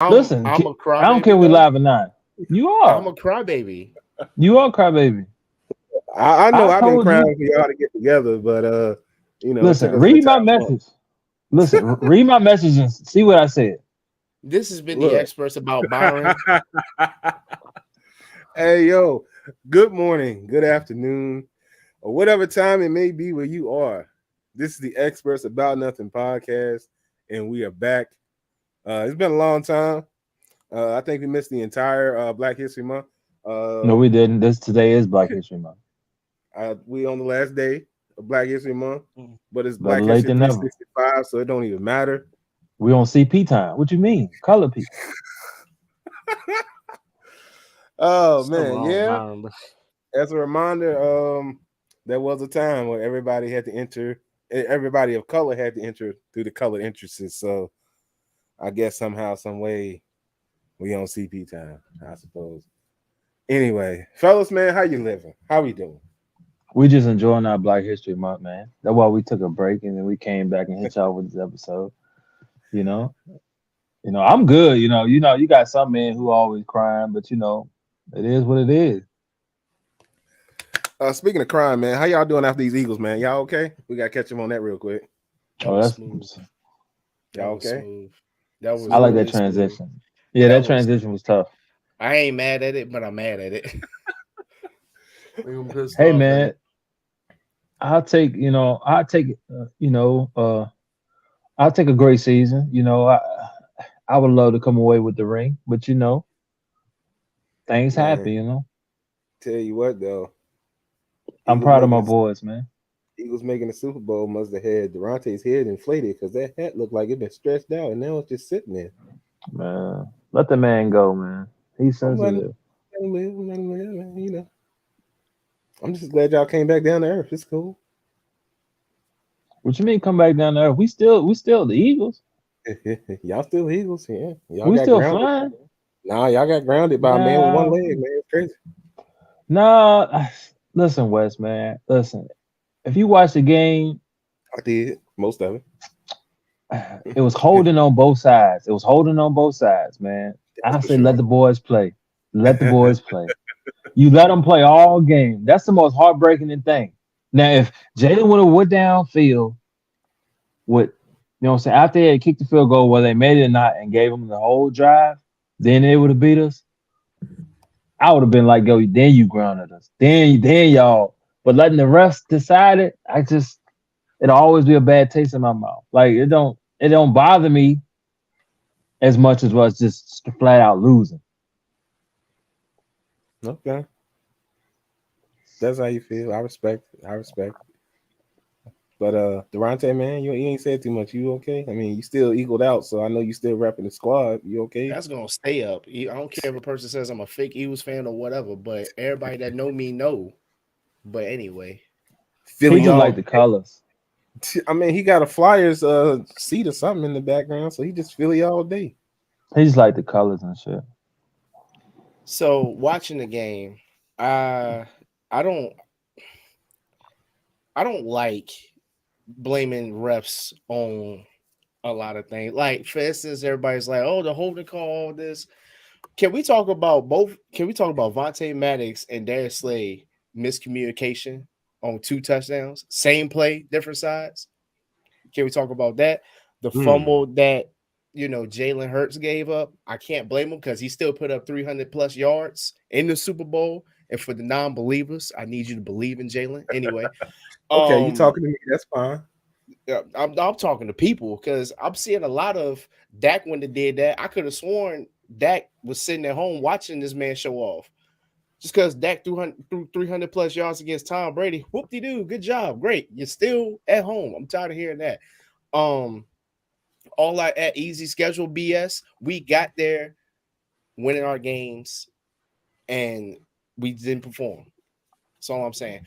Listen, I'm a I don't care crybaby if we though. live or not. You I'm are. a crybaby. You are crybaby. I know I I've been told crying you. for y'all to get together, but it took Listen, us an read my entire month. message. Listen, read my message and see what I said. This has been the Look. experts about Byron. Hey yo, good morning, good afternoon, or whatever time it may be where you are. This is the Experts About Nothing podcast, and we are back. It's been a long time. I think we missed the entire Black History Month. No, Uh, we didn't. This today is Black History Month. we on the last day of Black History Month, but it's Better Black late History than never. 365, so it don't even matter. We on CP time. What you mean? Color people. Oh Something man, wrong with yeah. Byron, bro. As a reminder, there was a time where everybody had to enter. Everybody of color had to enter through the colored entrances. So I guess somehow, some way, we on CP time. I suppose. Anyway, fellas, man, how you living? How we doing? We just enjoying our Black History Month, man. That's why we took a break and then we came back and hit y'all with this episode. You know, I'm good. You got some men who always crying, but it is what it is. Speaking of crime, man, how y'all doing after these Eagles, man? Y'all okay? We gotta catch them on that real quick. That Oh, was that's smooth. That Y'all was okay? smooth. That was I like that really Smooth. smooth. transition. Yeah, That that was. transition was tough. I ain't mad at it, but I'm mad at it. I'm pissed Hey, off at man, it. I'll take, I'll take a great season. I would love to come away with the ring, but things happen. Man, tell you what though, I'm Eagles proud of making my the boys, man. Eagles making the Super Bowl must have had Durante's head inflated because that hat looked like it been stretched out and now it's just sitting there. Man, let the man go, man. He's I'm letting, sensitive. letting him live, I'm letting him live, man. I'm just glad y'all came back down to earth. It's cool. What you mean come back down there? We still the Eagles. Y'all still Eagles, yeah. Y'all We got still grounded. flying. Nah, y'all got grounded by a man with one Nah, leg, man. It's crazy. nah. Listen, Wes, man. Listen. If you watch the game, I did most of it. it was holding on both sides. It was holding on both sides, man. That's I for said, let sure. the boys play. Let the boys play. You let them play all game. That's the most heartbreaking thing. Now, if Jalen would have went downfield with, what I'm saying, after they had kicked the field goal, whether they made it or not, and gave them the whole drive, then they would have beat us. I would have been like, yo, then you grounded us. Then y'all. But letting the refs decide it, it'll always be a bad taste in my mouth. Like it don't bother me as much as was just flat out losing. Okay. That's how you feel. I respect it. I respect it. But Durante, man, you ain't said too much. You okay? I mean, you still equaled out, so I know you still repping the squad. You okay? That's gonna stay up. I don't care if a person says I'm a fake Eagles fan or whatever, but everybody that know me know. But anyway, Philly, He just like y'all. the colors. I mean, he got a Flyers seat or something in the background, so he just Philly all day. He just like the colors and shit. so watching the game, I I don't I don't like blaming refs on a lot of things. Like for instance, everybody's like, "Oh, the holding call, this." Can we talk about both? Can we talk about Vontae Maddox and Darius Slay miscommunication on two touchdowns, same play, different sides? Can we talk about that? The Hmm. fumble that Jalen Hurts gave up. I can't blame him because he still put up 300 plus yards in the Super Bowl. And for the non-believers, I need you to believe in Jalen. Anyway, Okay, you um, talking to me? That's fine. yeah, I'm talking to people because I'm seeing a lot of Dak when they did that. I could have sworn Dak was sitting at home watching this man show off. Just because Dak threw 300 plus yards against Tom Brady, whoop de doo, good job, great. You're still at home. I'm tired of hearing that. Um, all that at easy schedule BS. We got there winning our games and we didn't perform. That's all I'm saying.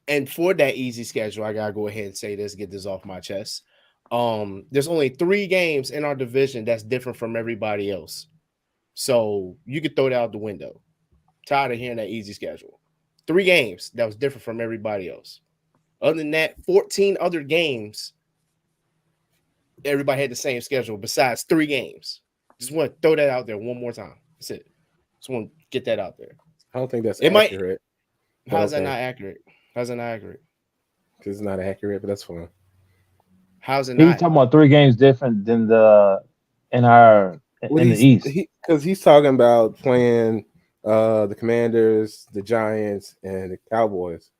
And for that easy schedule, I gotta go ahead and say this, get this off my chest. There's only 3 games in our division that's different from everybody else. So you could throw that out the window. Tired of hearing that easy schedule. 3 games that was different from everybody else. Other than that, 14 other games, everybody had the same schedule besides 3 games. Just want to throw that out there one more time. That's it. Just want to get that out there. I don't think that's It might. accurate. How's that Okay. not accurate? How's that not accurate? Because it's not accurate, but that's fine. How's it He was not? talking about 3 games different than the in our What in the East. he's talking about playing the Commanders, the Giants, and the Cowboys.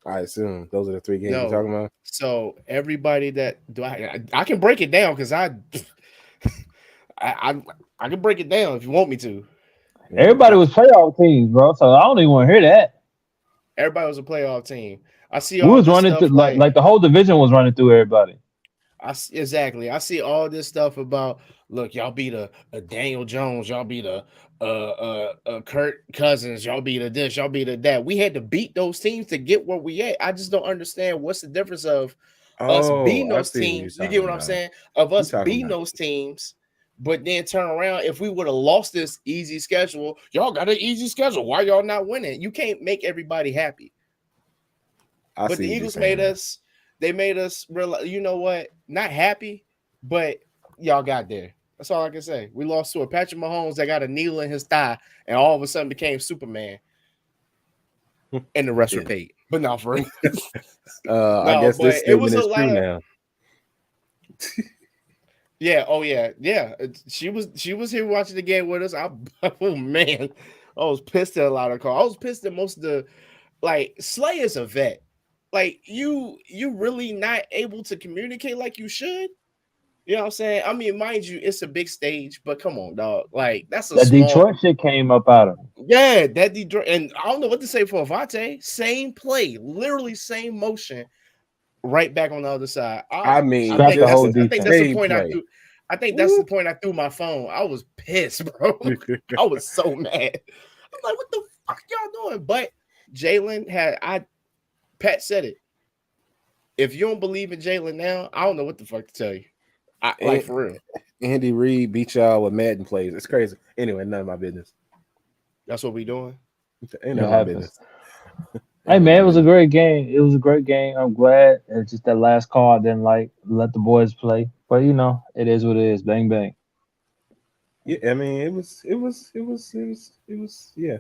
I assume those are the 3 games you're No. talking about. So everybody that do I can break it down because I I can break it down if you want me to. Everybody was playoff teams, bro. So I don't even want to hear that. Everybody was a playoff team. I see We all was this running through stuff like like the whole division was running through everybody. exactly. I see all this stuff about look, y'all beat a Daniel Jones, y'all beat a Kirk Cousins, y'all beat a this, y'all beat a that. We had to beat those teams to get where we at. I just don't understand what's the difference of us beating Oh, I those see what you're teams. You talking get what I'm about. saying? Of You us talking beating about? those teams, but then turn around. If we would have lost this easy schedule, y'all got an easy schedule. Why y'all not winning? You can't make everybody happy. I But see the what you're Eagles made saying. us. They made us realize. You know what? Not happy, but y'all got there. That's all I can say. We lost to a Patrick Mahomes that got a needle in his thigh, and all of a sudden became Superman, and the rest were Yeah. paid. But not for real. I No, guess but this it was statement a is lot true of now. yeah. Oh yeah, yeah. She was here watching the game with us. Oh man, I was pissed at a lot of calls. I was pissed at most of the like Slay is a vet. Like you really not able to communicate like you should. You know what I'm saying? I mean, mind you, it's a big stage, but come on, dog. Like that's a That small. Detroit shit came up out of him. Yeah, that Detroit, and I don't know what to say for Avante. Same play, literally same motion, right back on the other side. I I mean, Scrap think the that's whole just I think that's defense. the same point I play. threw. I think that's the Woo. point I threw my phone. I was pissed, bro. I was so mad. I'm like, what the fuck y'all doing? But Jalen had Pat said it. If you don't believe in Jalen now, I don't know what the fuck to tell you. Like And for real. Andy Reid beat y'all with Madden plays. It's crazy. Anyway, none of my business. That's what we doing. Ain't It none of my happens. business. Hey Ain't none of man, my it was a business. great game. It was a great game. I'm glad. It's just that last call I didn't like. Let the boys play. But it is what it is. Bang bang. Yeah, I mean, yeah.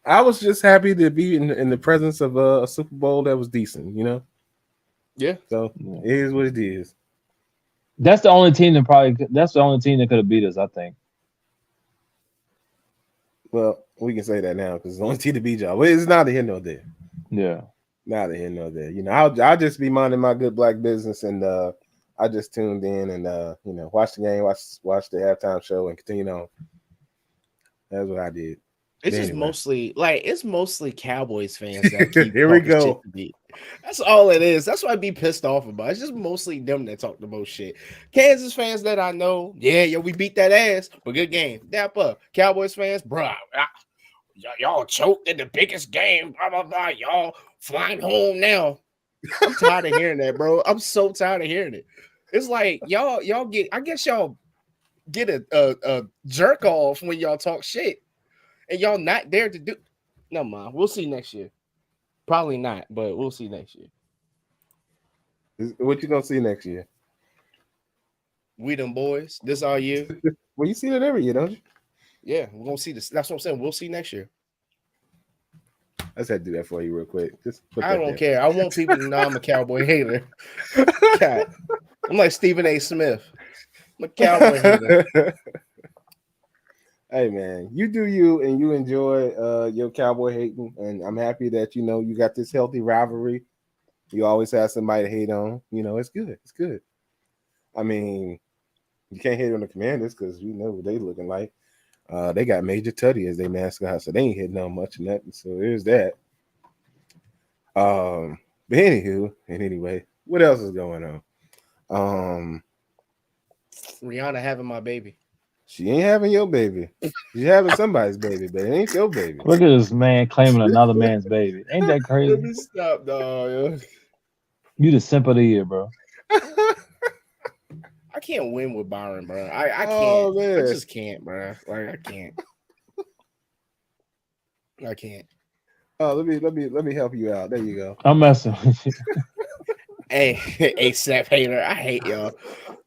I was just happy to be in the presence of a Super Bowl that was decent. Yeah. So Yeah. it is what it is. That's the only team that probably. That's the only team that could have beat us. I think. Well, we can say that now because it's the only team to beat y'all. But it's neither here nor there. Yeah. Neither here nor there. I'll just be minding my good black business, and I just tuned in and watch the game, watch the halftime show, and continue on. That's what I did. It's But just anyway, mostly Cowboys fans that keep here we talking go. shit to me. That's all it is. That's what I'd be pissed off about. It's just mostly them that talk the most shit. Kansas fans that I know, yeah, we beat that ass, but good game. Dap up. Cowboys fans, bruh, y'all choked in the biggest game, blah, blah, blah. Y'all flying home now. I'm tired of hearing that, bro. I'm so tired of hearing it. It's like y'all get, I guess y'all get a jerk off when y'all talk shit. And y'all not there to do. No, mind. We'll see next year. Probably not, but we'll see next year. What you gonna see next year? We them boys. This all year. Well, you see that every year, don't you? Yeah, we're gonna see this. That's what I'm saying. We'll see next year. I just had to do that for you real quick. Just put I that don't there. care. I want people to know I'm a Cowboy hater. God, I'm like Stephen A. Smith. I'm a Cowboy hater. Hey man, you do you and you enjoy your cowboy hating, and I'm happy that you got this healthy rivalry. You always have somebody to hate on. It's good. It's good. I mean, you can't hate on the Commanders because you know what they looking like. They got Major Tutty as their mascot, so they ain't hitting on much of nothing. So there's that. But anyway, what else is going on? Rihanna having my baby. She ain't having your baby. She's having somebody's baby, but it ain't your baby. Look at this man claiming another man's baby. Ain't that Let crazy? me stop, dog. You the simp of the year, bro. I can't win with Byron, bro. I can't. Oh I man. just can't, bro. Like I can't. I can't. Oh, let me help you out. There you go. I'm messing with you. Hey, Snap hater, I hate y'all.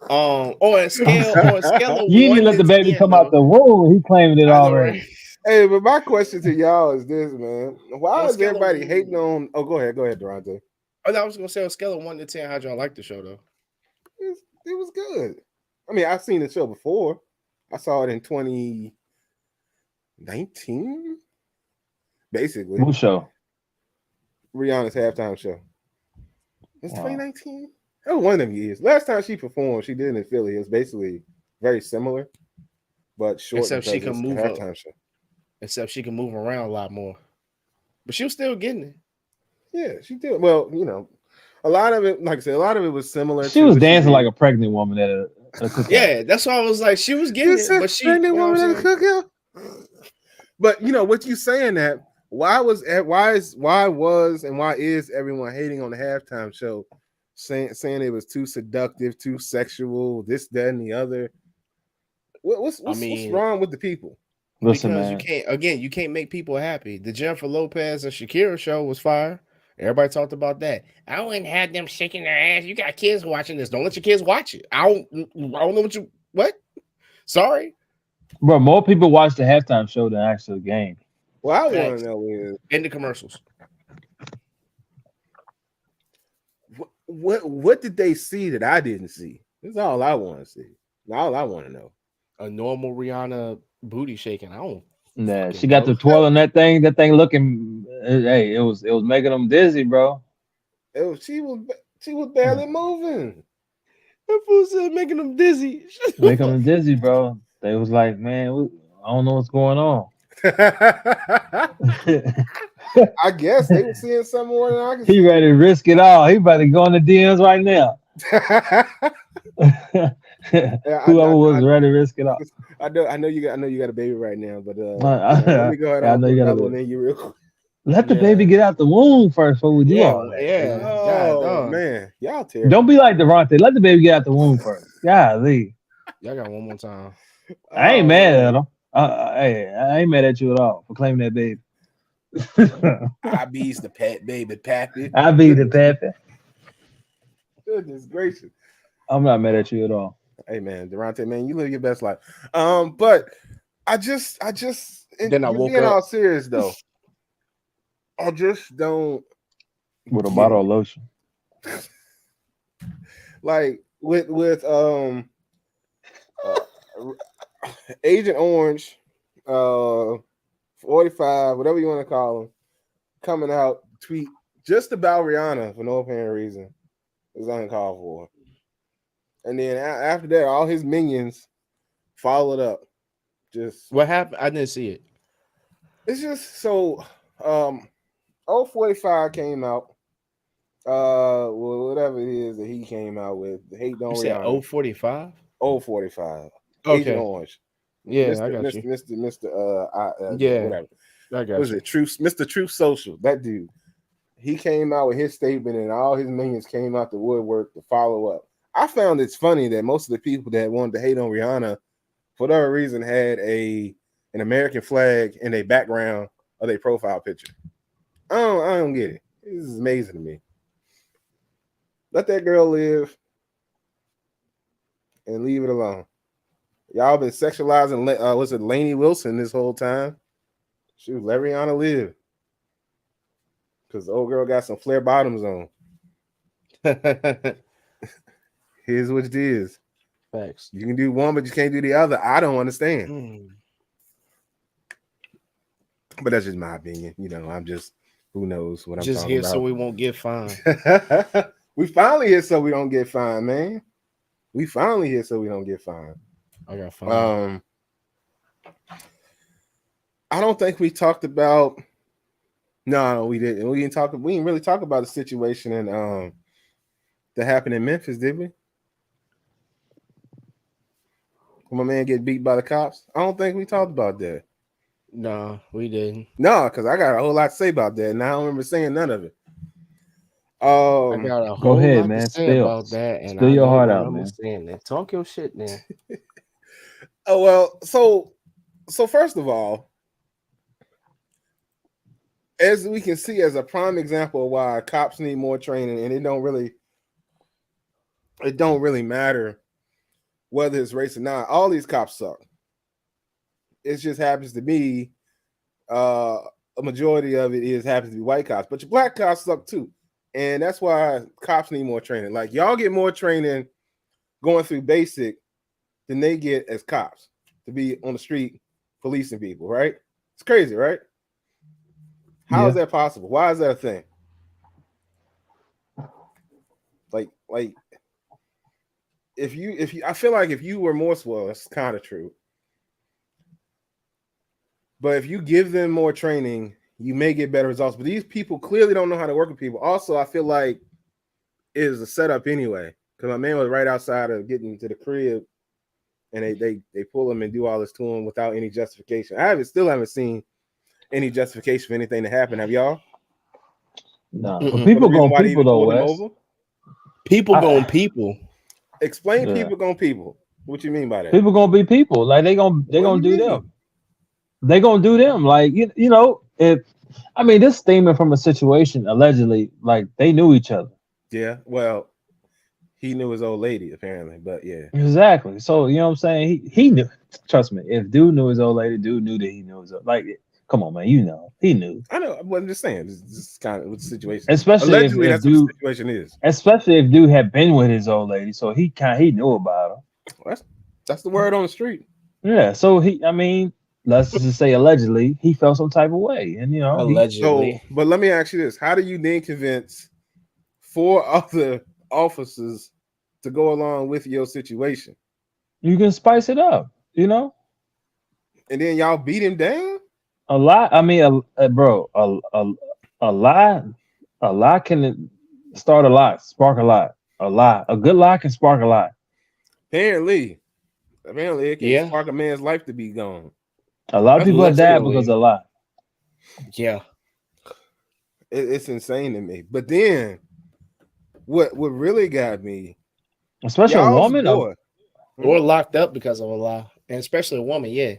On a scale of You didn't 1 let to the baby 10, come out though. the womb. He claimed it I know, already. right? Hey, but my question to y'all is this, man. Why On a is scale of everybody hating on? Oh, go ahead, Durante. I was gonna say on a scale of 1 to 10, how'd y'all like the show though? It was good. I mean, I've seen the show before. I saw it in 2019, basically. What show? Rihanna's halftime show. It's Wow. 2019. That was one of them years. Last time she performed, she did in Philly. It was basically very similar, but short Except she because can it's the move up. halftime show. Except she can move around a lot more. But she was still getting it. Yeah, she did. Well, a lot of it, like I said, a lot of it was similar. She to was what dancing did. like a pregnant woman at a cookout. Yeah, that's why I was like, she was getting it, but she, pregnant you know what woman I'm at a saying? cookout. But what you saying that? Why was and why is everyone hating on the halftime show, saying it was too seductive, too sexual, this, that, and the other? What's wrong with the people? Listen, Because man. you can't make people happy. The Jennifer Lopez and Shakira show was fire. Everybody talked about that. I wouldn't have them shaking their ass. You got kids watching this. Don't let your kids watch it. I don't know what. Sorry. Bro, more people watch the halftime show than actual game. Well, I want Thanks. to know is In the commercials. what did they see that I didn't see? That's all I want to see. All I want to know. A normal Rihanna booty shaking. I don't. Nah, she got the twirl on that thing. That thing looking. Hey, it was making them dizzy, bro. She was barely moving. That fool said making them dizzy. Making them dizzy, bro. They was like, man, I don't know what's going on. I guess they were seeing some more than I could He see. ready to risk it all. He about to go in the DMs right now. Whoever was ready to risk it all. I know you got a baby right now, but let me go ahead I and know put you got another a one baby. in you real quick. Let the baby get out the womb first before we do all that. Yeah. Oh God, man, y'all terrible. Don't be like Devontae. Let the baby get out the womb first. Golly. Y'all got one more time. I ain't mad at him. Hey, I ain't mad at you at all for claiming that baby. I be's the pet baby pappy. I be the pappy. Goodness gracious. I'm not mad at you at all. Hey man, Durante, man, you live your best life. But I just Then I woke being up. all serious though. I just don't With a get bottle it. of lotion. Like with Agent Orange, 45, whatever you want to call him, coming out tweet just about Rihanna for no apparent reason is uncalled for. And then after that, all his minions followed up. Just What happened? I didn't see it. it's just so 045 came out. Well, whatever it is that he came out with, the hate on You said Rihanna. 045? 045. Okay. Agent Orange. Yeah, Mr. I got you. Mr. Whatever. I got Was you. it Truth? Mr. Truth Social? That dude. He came out with his statement, and all his minions came out the woodwork to follow up. I found it's funny that most of the people that wanted to hate on Rihanna, for whatever reason, had an American flag in their background of their profile picture. I don't get it. This is amazing to me. Let that girl live and leave it alone. Y'all been sexualizing was it Lainey Wilson this whole time? Shoot, let Rihanna live. Because the old girl got some flare bottoms on. Here's what it is. Facts. You can do one, but you can't do the other. I don't understand. But that's just my opinion. I'm just, who knows what I'm Just talking here about. so we won't get fined. We finally here so we don't get fined, man. We finally here so we don't get fined. I got fined. I don't think we talked about. No, we didn't. We didn't really talk about the situation and that happened in Memphis, did we? When my man get beat by the cops? I don't think we talked about that. No, we didn't. No, because I got a whole lot to say about that, and I don't remember saying none of it. I got a Go whole ahead, lot man. to say Spill. about that, and Spill I your don't heart out, remember man. saying that. Talk your shit, man. Oh well, so first of all, as we can see as a prime example of why cops need more training, and it don't really it don't really matter whether it's race or not. All these cops suck. It just happens to be a majority of it is happens to be white cops, but your black cops suck too. And that's why cops need more training. Like y'all get more training going through basic than they get as cops to be on the street policing people, right? It's crazy, right? How is that possible? Why is that a thing? Like if you I feel like if you were more well, that's kind of true. But if you give them more training, you may get better results. But these people clearly don't know how to work with people. Also, I feel like it is a setup anyway. Because my man was right outside of getting to the crib, and they pull him and do all this to him without any justification. Still haven't seen any justification for anything to happen. Have y'all? No, but people going people though, Wes. People going people. Explain people going people. What you mean by that? People gonna be people. Like they gonna do them. They gonna do them. Like you know, if I mean this stemming from a situation allegedly, like they knew each other. Yeah, well, he knew his old lady apparently, but yeah. Exactly. So you know what I'm saying? He knew. Trust me, if dude knew his old lady, dude knew that he knew his old like come on, man, you know. He knew. I know, I'm just saying this is kind of what the situation. Especially allegedly if that's dude, what the situation is. Especially if dude had been with his old lady, so he knew about her. Well, that's the word on the street. Yeah, so let's just say allegedly, he felt some type of way, and you know, allegedly. But let me ask you this: how do you then convince 4 other officers to go along with your situation? You can spice it up, you know. And then y'all beat him down. A lie. I mean, bro, a lie can start a lot, spark a lot. A lie, a good lie can spark a lot. Apparently, it can spark a man's life to be gone. A lot of people have died because of a lie. Yeah, it's insane to me. But then, what really got me, especially a woman, or locked up because of a lie, and especially a woman, yeah.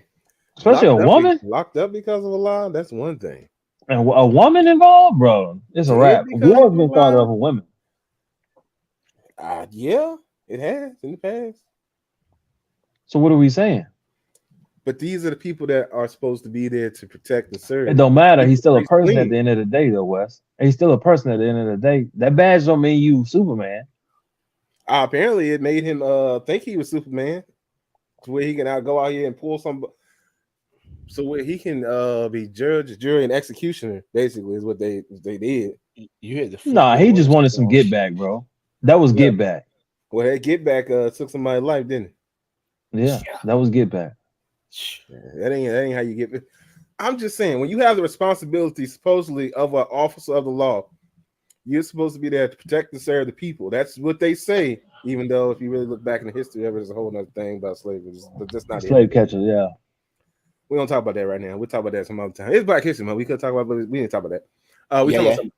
Especially a woman locked up because of a lie. That's one thing. And a woman involved, bro, it's a wrap. War's been started over women. Yeah, it has in the past. So what are we saying? But these are the people that are supposed to be there to protect the serve. It don't matter. He's still a person at the end of the day, though, Wes. He's still a person at the end of the day. That badge don't mean you Superman. Apparently, it made him think he was Superman, to where he can go out here and pull some. So where he can be judge, jury, and executioner, basically, is what they did. You hit the. Nah, he just wanted some get back, bro. That was get back. Well, that get back took somebody's life, didn't it? Yeah, that was get back. That ain't how you get it. I'm just saying, when you have the responsibility, supposedly, of an officer of the law, you're supposed to be there to protect and serve the people. That's what they say. Even though, if you really look back in the history of it, there's a whole other thing about slavery. But that's not slave catchers. Yeah, we don't talk about that right now. We'll talk about that some other time. It's Black History Month. We could talk about, but we didn't talk about that. We talk about something.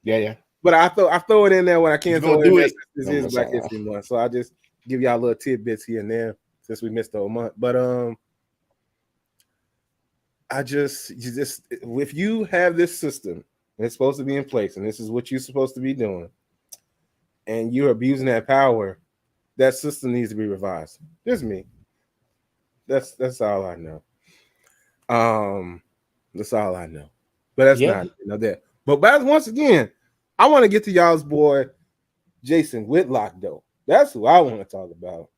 yeah. But I throw it in there when I can throw it in. This is Black History Month, so I just give y'all little tidbits here and there since we missed the whole month. But if you have this system and it's supposed to be in place, and this is what you're supposed to be doing, and you're abusing that power, that system needs to be revised. Just me. That's all I know. That's all I know. But that's not that. But once again, I want to get to y'all's boy Jason Whitlock though. That's who I want to talk about.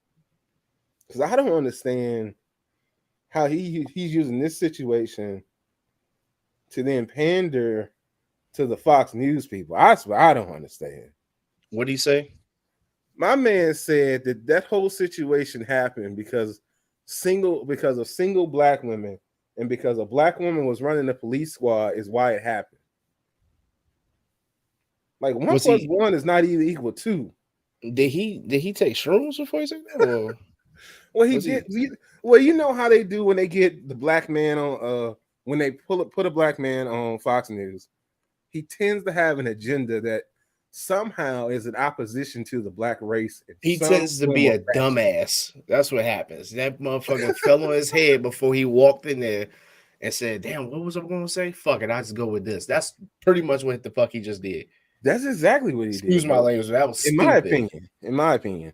Because I don't understand how he's using this situation to then pander to the Fox News people. I swear I don't understand. What did he say? My man said that whole situation happened because of single black women, and because a black woman was running the police squad is why it happened. Like 1 plus 1 is not even equal 2. Did he take shrooms before he said that? Or? Well, he did. Well, you know how they do when they get the black man on when they put a black man on Fox News. He tends to have an agenda that somehow is in opposition to the black race. He tends to be a dumbass. That's what happens. That motherfucker fell on his head before he walked in there and said, "Damn, what was I going to say? Fuck it, I just go with this." That's pretty much what the fuck he just did. That's exactly what he Excuse did. my Bro. language. That was In stupid. my opinion,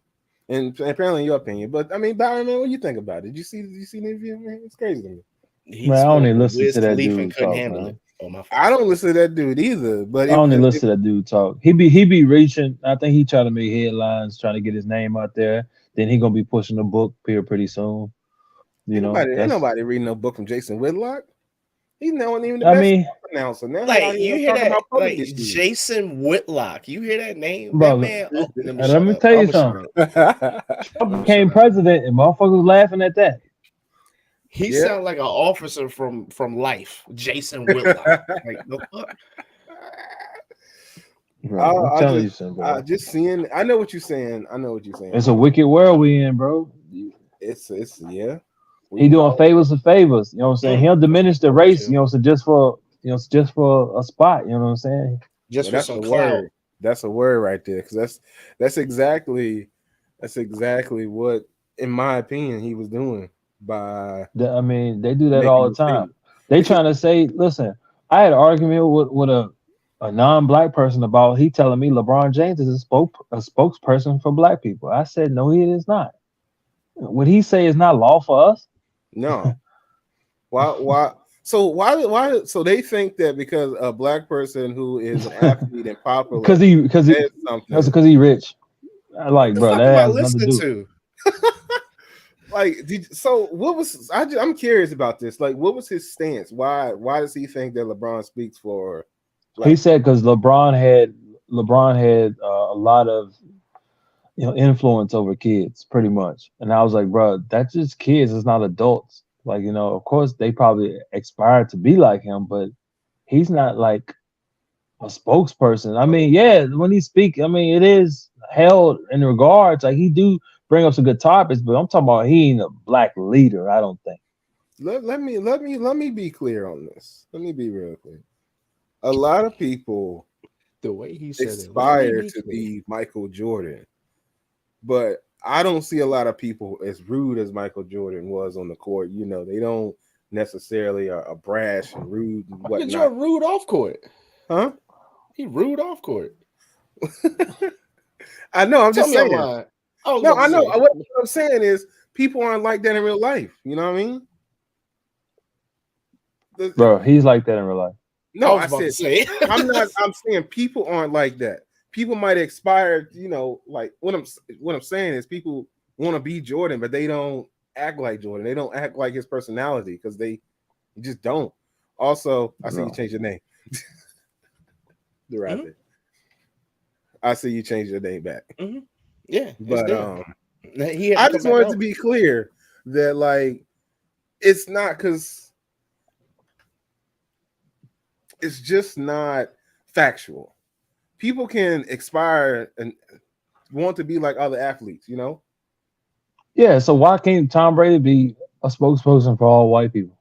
and apparently in your opinion. But I mean, Byron, man, what do you think about it? Did you see the interview? Man, it's crazy to me. He Man, I don't smoked even a listen Wiz to that Khalifa and dude couldn't talk, handle it. man. Oh my fault. I don't listen to that dude either. But I don't even it listen to that dude talk. He be reaching. I think he trying to make headlines, trying to get his name out there. Then he gonna be pushing a book here pretty soon. You know, ain't that's. nobody reading no book from Jason Whitlock. He's not even the I best mean, announcer. Now he out Like here you hear talking that, about public like issues. Jason Whitlock. You hear that name? That brother. man. Oh, let me Let shut me up. tell I'm you gonna shut something. up. Trump I'm gonna shut became up. president, and motherfuckers was laughing at that. He Yeah. sounds like an officer from Life, Jason Whitlock. Like the fuck. Bro, I'm telling you something, I bro. just seeing. I know what you're saying. I know what you're saying. It's a wicked world we in, bro. It's yeah. He We doing all favors for favors. You know what I'm saying? He'll diminish the Or race. You two. know, so just for a spot. You know what I'm saying? Just Well, for that's some a clout. word. That's a word right there. Because that's exactly what, in my opinion, he was doing by I mean, they do that making all the those time. statements. They Because trying to say, listen, I had an argument with a non-black person about he telling me LeBron James is a spokesperson for black people. I said no, he is not. What he say is not law for us. no, why? So they think that because a black person who is an athlete and popular Because says something. he rich. I like, The bro, fuck that am I has nothing to listening do. to? Like, so what was I'm curious about this. Like, what was his stance? Why does he think that LeBron speaks for He black people? said because LeBron had a lot of influence over kids, pretty much. And I was like, bro, that's just kids. It's not adults. Like of course they probably aspire to be like him, but he's not like a spokesperson. I mean, yeah, when he speak, I mean, it is held in regards. Like he do bring up some good topics, but I'm talking about he ain't a black leader. I don't think. Let me be clear on this. Let me be real clear. A lot of people The way he said it. Let me aspire be to clear. be Michael Jordan, but I don't see a lot of people as rude as Michael Jordan was on the court. They don't necessarily are brash and rude and Michael whatnot. Jordan rude off court. Huh? He rude off court. I know. I'm Tell just me I'm saying. lying. I was No, about to I know. say. What I'm saying is people aren't like that in real life. You know what I mean? Bro, he's like that in real life. I No, was I about to said say. I'm not. I'm saying people aren't like that. People might aspire. Like what I'm saying is people want to be Jordan, but they don't act like Jordan. They don't act like his personality because they just don't. Also, I see you No. change your name. The right Mhm. there. I see you change your name back. Mm-hmm. Yeah, it's But there. He had to I come just back wanted to out. be clear that like it's not because it's just not factual. People can aspire and want to be like other athletes, Yeah, so why can't Tom Brady be a spokesperson for all white people?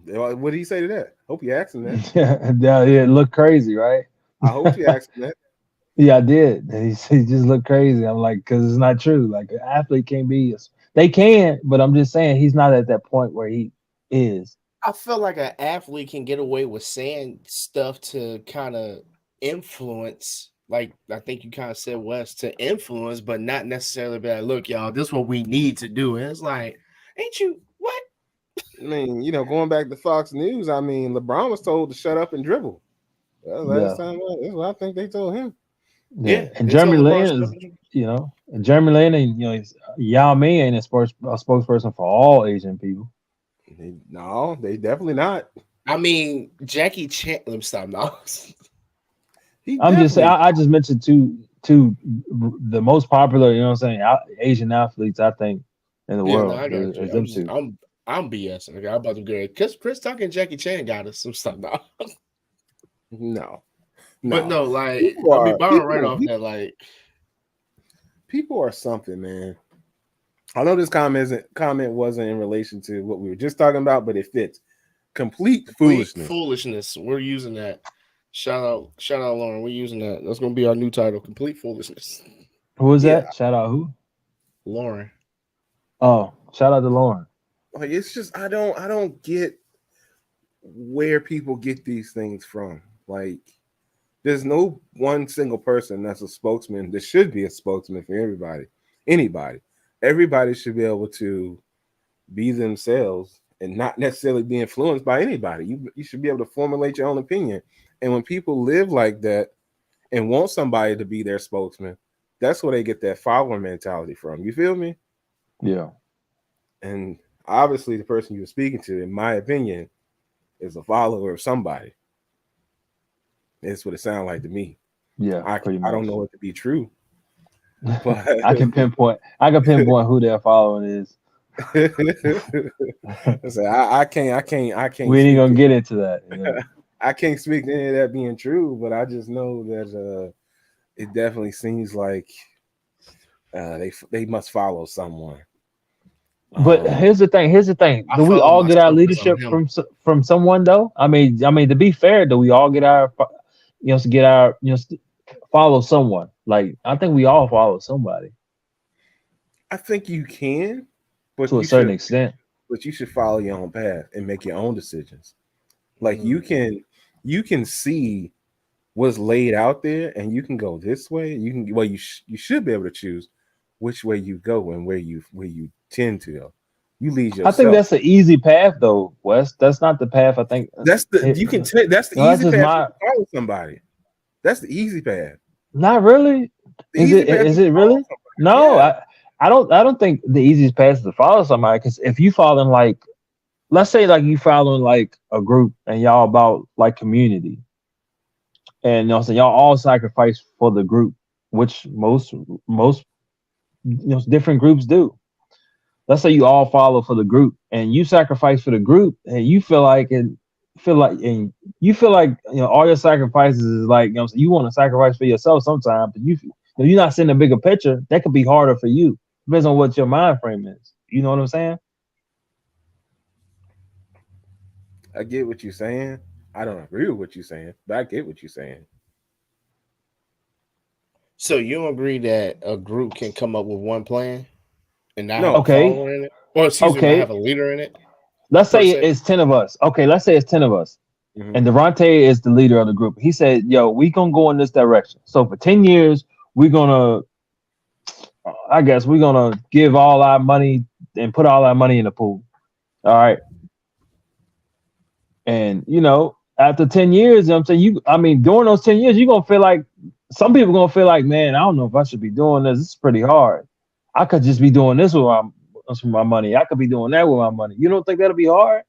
What did he say to that? Hope you asked him that. Yeah, it looked crazy, right? I hope you asked him that. Yeah, I did. He just looked crazy. I'm like, because it's not true. Like an athlete can't be. They can, but I'm just saying he's not at that point where he is. I feel like an athlete can get away with saying stuff to kind of influence, like I think you kind of said, Wes, to influence, but not necessarily be like, look, y'all, this is what we need to do. And it's like, ain't you what? I mean, going back to Fox News, I mean, LeBron was told to shut up and dribble. Well, last Yeah, time, that's what I think they told him. yeah. Yeah, And they told Jeremy LeBron Lin is, and Jeremy Lin, and Yao Ming ain't a spokesperson for all Asian people. No, they definitely not. I mean, Jackie Chan. Let me stop now. He I'm just saying. definitely. I just mentioned two the most popular. You know what I'm saying? Asian athletes I think in the Yeah, no, world I got you. is them two. I'm BSing. Okay, I'm about to go because Chris Tucker and Jackie Chan got us some stuff now. No, But no. no, like People I mean, are Byron right people. off that, like People are something, man. I know this comment wasn't in relation to what we were just talking about, but it fits. Complete complete foolishness. foolishness. We're using that. Shout out, Lauren. We're using that. That's gonna be our new title. Complete foolishness. Who is Yeah, that? Shout out who? Lauren. Oh, shout out to Lauren. like it's just I don't get where people get these things from. Like There's no one single person that's a spokesman. There should be a spokesman for everybody, anybody. Everybody should be able to be themselves and not necessarily be influenced by anybody. You should be able to formulate your own opinion. And when people live like that and want somebody to be their spokesman, that's where they get that follower mentality from. You feel me? Yeah. And obviously, the person you're speaking to, in my opinion, is a follower of somebody. That's what it sounds like to me. Yeah, pretty I don't much. know it to be true, but I can pinpoint. I can pinpoint who their following is. I can't We ain't speak gonna to get into that. Yeah. I can't speak to any of that being true, but I just know that it definitely seems like they must follow someone. But here's the thing. Here's the thing. I Do we follow all get our myself because I'm leadership him. from someone though? I mean, to be fair, do we all get our, to get our, follow someone? Like I think we all follow somebody I think you can, but to a certain extent. you should follow your own path and make your own decisions. Like you can see what's laid out there, and you can go this way. You should be able to choose which way you go and where you tend to go. You lead I think yourself. that's an easy path though, Wes. That's not the path. I think That's the it, you can take. That's the no, that's easy just path to my. follow somebody. That's the easy path. Not really. The easy path Is is to it follow really? somebody. No, Yeah. I don't think the easiest path is to follow somebody. Because if you following like, let's say like you following like a group and y'all about like community, and so y'all all sacrifice for the group, which most different groups do. Let's say you all follow for the group and you sacrifice for the group, and you feel like all your sacrifices is like you want to sacrifice for yourself sometimes, but you're not seeing the bigger picture. That could be harder for you. Depends on what your mind frame is. You know what I'm saying? I get what you're saying. I don't agree with what you're saying, but I get what you're saying. So you agree that a group can come up with one plan and not have No, a Okay, follower in it, or excuse me, not have okay. a leader in it Let's per say se? it's 10 of us. Okay, let's say it's 10 of us. hmm And Devontae is the leader of the group. He said, "Yo, we gonna go in this direction. So for 10 years, we're gonna, I guess, we're gonna give all our money and put all our money in the pool. All right. And after 10 years, I'm saying during those 10 years, you're gonna feel like some people gonna feel like, man, I don't know if I should be doing this. This is pretty hard. I could just be doing this with my money. I could be doing that with my money. You don't think that'll be hard?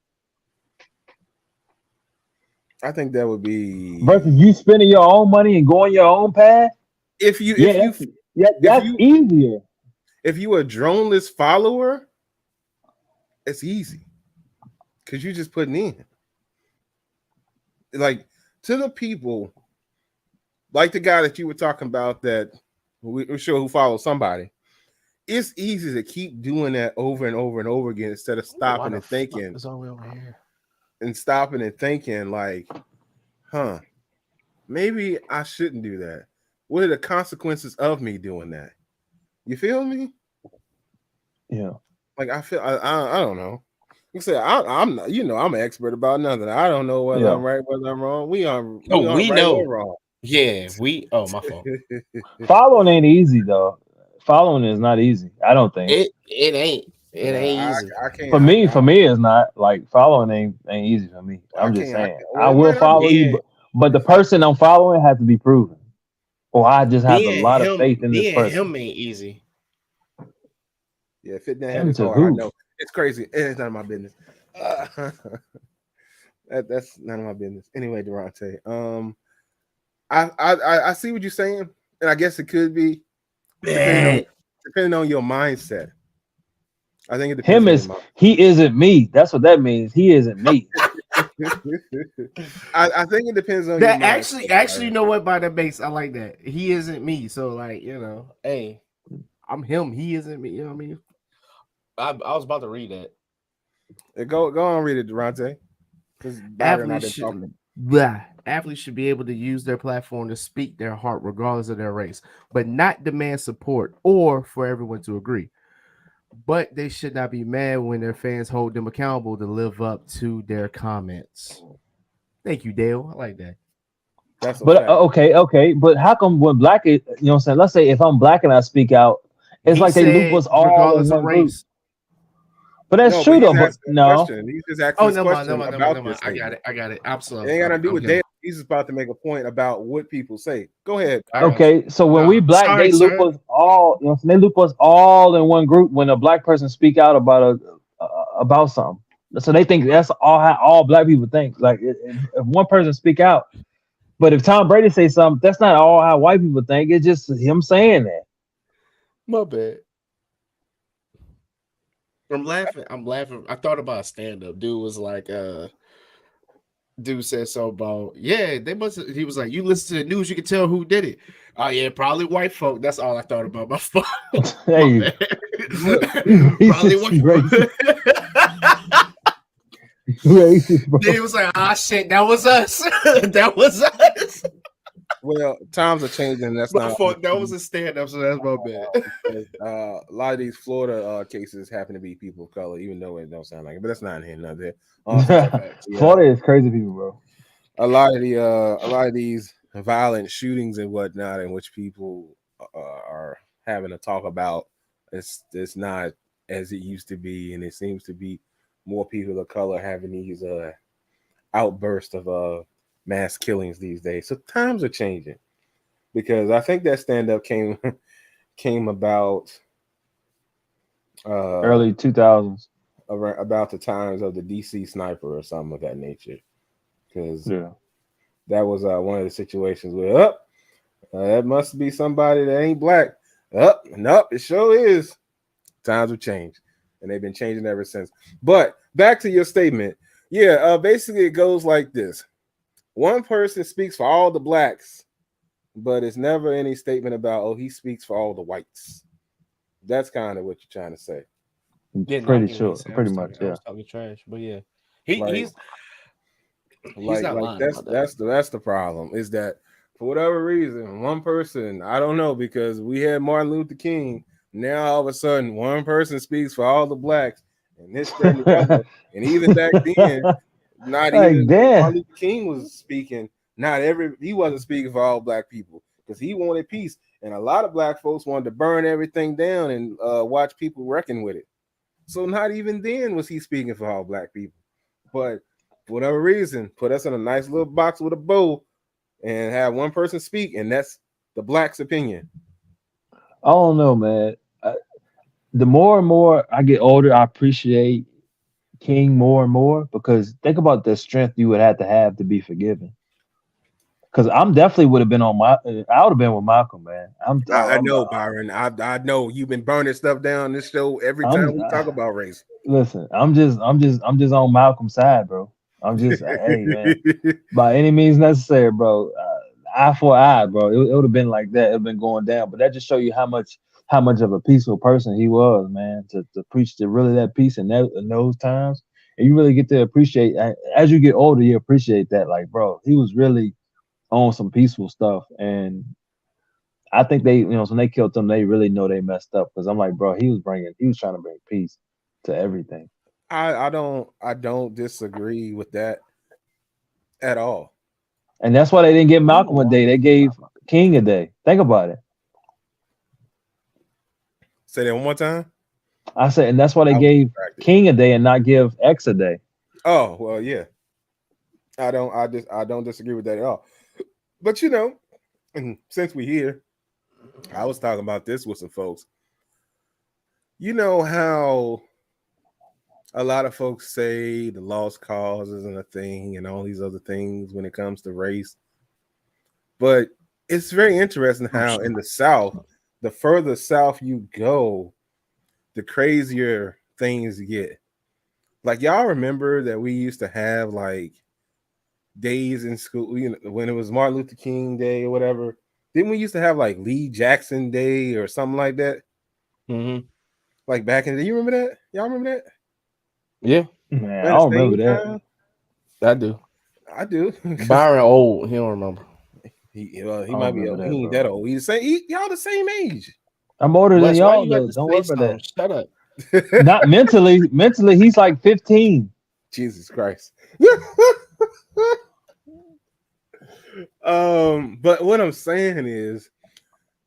I think that would Versus be you spending your own money and going your own path? if you Yeah, if you if that's you easier. if you a droneless follower, it's easy because you just putting in like to the people like the guy that you were talking about that we're sure who follows somebody. It's easy to keep doing that over and over and over again instead of Why stopping the and fuck thinking is all the way over here? like, huh, maybe I shouldn't do that. What are the consequences of me doing that? You feel me? Yeah. Like I don't know. You say I'm not, I'm an expert about nothing. I don't know whether I'm Yeah. right, whether I'm wrong. We Oh, aren't we right or know. wrong. Yeah, we. Oh, my fault. Following ain't easy though. Following is not easy. I don't think. It ain't. It Yeah, ain't easy. I can't. For me, it's not like following ain't easy for me. I I'm just can't. saying. I Well, will man, I follow you, Being but the person I'm following has to be proven. Or I just have a lot of faith in this being person. him ain't easy. yeah, fitting that head Him is to hard. I who? know it's crazy. It's none of my business. That's none of my business. Anyway, Durante. I see what you're saying, and I guess it could be depending on Man, your mindset. I think it depends Him on your is mind. he isn't me. That's what that means. He isn't me. I think it depends on your that mindset. actually, you know what? By the base, I like that. He isn't me, so like, hey, I'm him. He isn't me. You know what I mean? I was about to read that. Go on, read it, Durante. Because Byron and I've Athletes been talking. should, blah, athletes should be able to use their platform to speak their heart, regardless of their race, but not demand support or for everyone to agree. But they should not be mad when their fans hold them accountable to live up to their comments. Thank you, Dale. I like that. That's a But fact. okay. But how come when black, you know what I'm saying? Let's say if I'm black and I speak out, it's He like they loop said, us all in regardless of one group. race. But that's No, but true he's though. But asking a no, question. He's just asking Oh, this never mind, never question mind, never mind, about never mind. this I got statement. it. I got it. I'm slow. It ain't got nothing to do I'm with here. Dale. He's just about to make a point about what people say. Go ahead. I got you. okay. So when we black, Sorry, they loop sir. us all. You know, what I'm saying? They loop us all in one group when a black person speak out about something. So they think that's all how all black people think. Like if one person speak out, but if Tom Brady say something, that's not all how white people think. It's just him saying that. My bad. I'm laughing. I'm laughing. I thought about a stand-up. Dude was like, dude said so about, yeah, they must have, he was like, you listen to the news, you can tell who did it. Oh yeah, probably white folk. That's all I thought about. My fault. My Hey, bad. Look, you Probably racist, white you folk. racist, you racist, bro. Then he was like, ah shit, that was us. That was us. well, times are changing. That's My not fault. That was a stand-up, so that's my bad. because, a lot of these Florida cases happen to be people of color, even though it don't sound like it. But that's not here, not there. Yeah, Florida is crazy people, bro. a lot of these violent shootings and whatnot, in which people are having to talk about, it's not as it used to be, and it seems to be more people of color having these outbursts of mass killings these days. So times are changing, because I think that stand up came about Early 2000s. about the times of the DC sniper or something of that nature, because Yeah. that was one of the situations where that must be somebody that ain't black. Nope, it sure is. Times have changed, and they've been changing ever since. But back to your statement. Yeah, basically it goes like this. One person speaks for all the blacks, but it's never any statement about, oh, he speaks for all the whites. That's kind of what you're trying to say. Yeah, no, I Pretty get what he's sure. saying. Pretty much, I yeah. was talking trash, but yeah, Like, he's not lying about that. that's the problem, is that for whatever reason, one person, I don't know, because we had Martin Luther King. Now all of a sudden, one person speaks for all the blacks, and this, that, and the other. And even back then, not Like, even when damn. Martin Luther King was speaking, he wasn't speaking for all black people, because he wanted peace. And a lot of black folks wanted to burn everything down and watch people reckon with it. So not even then was he speaking for all black people. But for whatever reason, put us in a nice little box with a bow and have one person speak, and that's the black's opinion. I don't know, man. The more and more I get older, I appreciate King more and more because think about the strength you would have to be forgiven. Because I'm definitely would have been on my. I would have been with Malcolm, man. I know, Byron. I know you've been burning stuff down this show every time I'm we talk about race. listen. I'm just on Malcolm's side, bro. I'm just, hey, man. By any means necessary, bro. Eye for eye, bro. It would have been like that. It would have been going down. But that just show you how much of a peaceful person he was, man. To preach to really that peace in those times, and you really get to appreciate as you get older. You appreciate that, like, bro. He was really on some peaceful stuff, and I think when they killed him, they really know they messed up. Because I'm like, bro, he was trying to bring peace to everything, I don't disagree with that at all. and that's why they didn't give I don't know Malcolm a why day. they They did gave that. King a day. Think about it. Say that one more time. I said, and that's why they I was gave distracted. King a day and not give X a day. Oh well, yeah. I don't disagree with that at all. But since we're here, I was talking about this with some folks. You know how a lot of folks say the lost cause isn't a thing and all these other things when it comes to race. But it's very interesting how in the South, the further south you go, the crazier things get. Like, y'all remember that we used to have like days in school, when it was Martin Luther King Day or whatever. Didn't we used to have like Lee Jackson Day or something like that? Mm-hmm. Like back in the day. You remember that? Y'all remember that? Yeah, Man, I At the don't remember same that. time, I do. I do. Byron old, he don't remember. he I might don't be remember old. He that, ain't that bro. old. Y'all the same age. I'm older than Wes, why y'all, you have though. to Don't say worry about something? that. Shut up. Not mentally. Mentally, he's like 15. Jesus Christ. But what I'm saying is,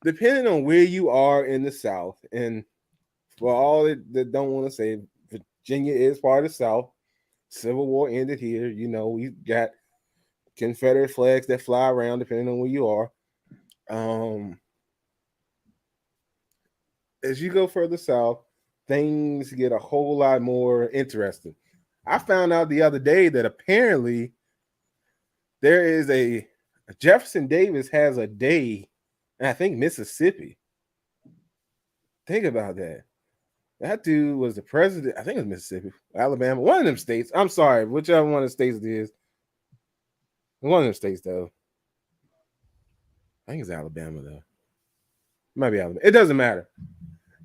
depending on where you are in the South, and for all that don't want to say, Virginia is part of the South. Civil War ended here. You know, we got Confederate flags that fly around depending on where you are. As you go further south, things get a whole lot more interesting. I found out the other day that apparently there is a Jefferson Davis has a day, and I think Mississippi. Think about that. That dude was the president. I think it was Mississippi, Alabama, one of them states. I'm sorry, whichever one of the states it is. One of them states, though. I think it's Alabama, though. It might be Alabama. It doesn't matter.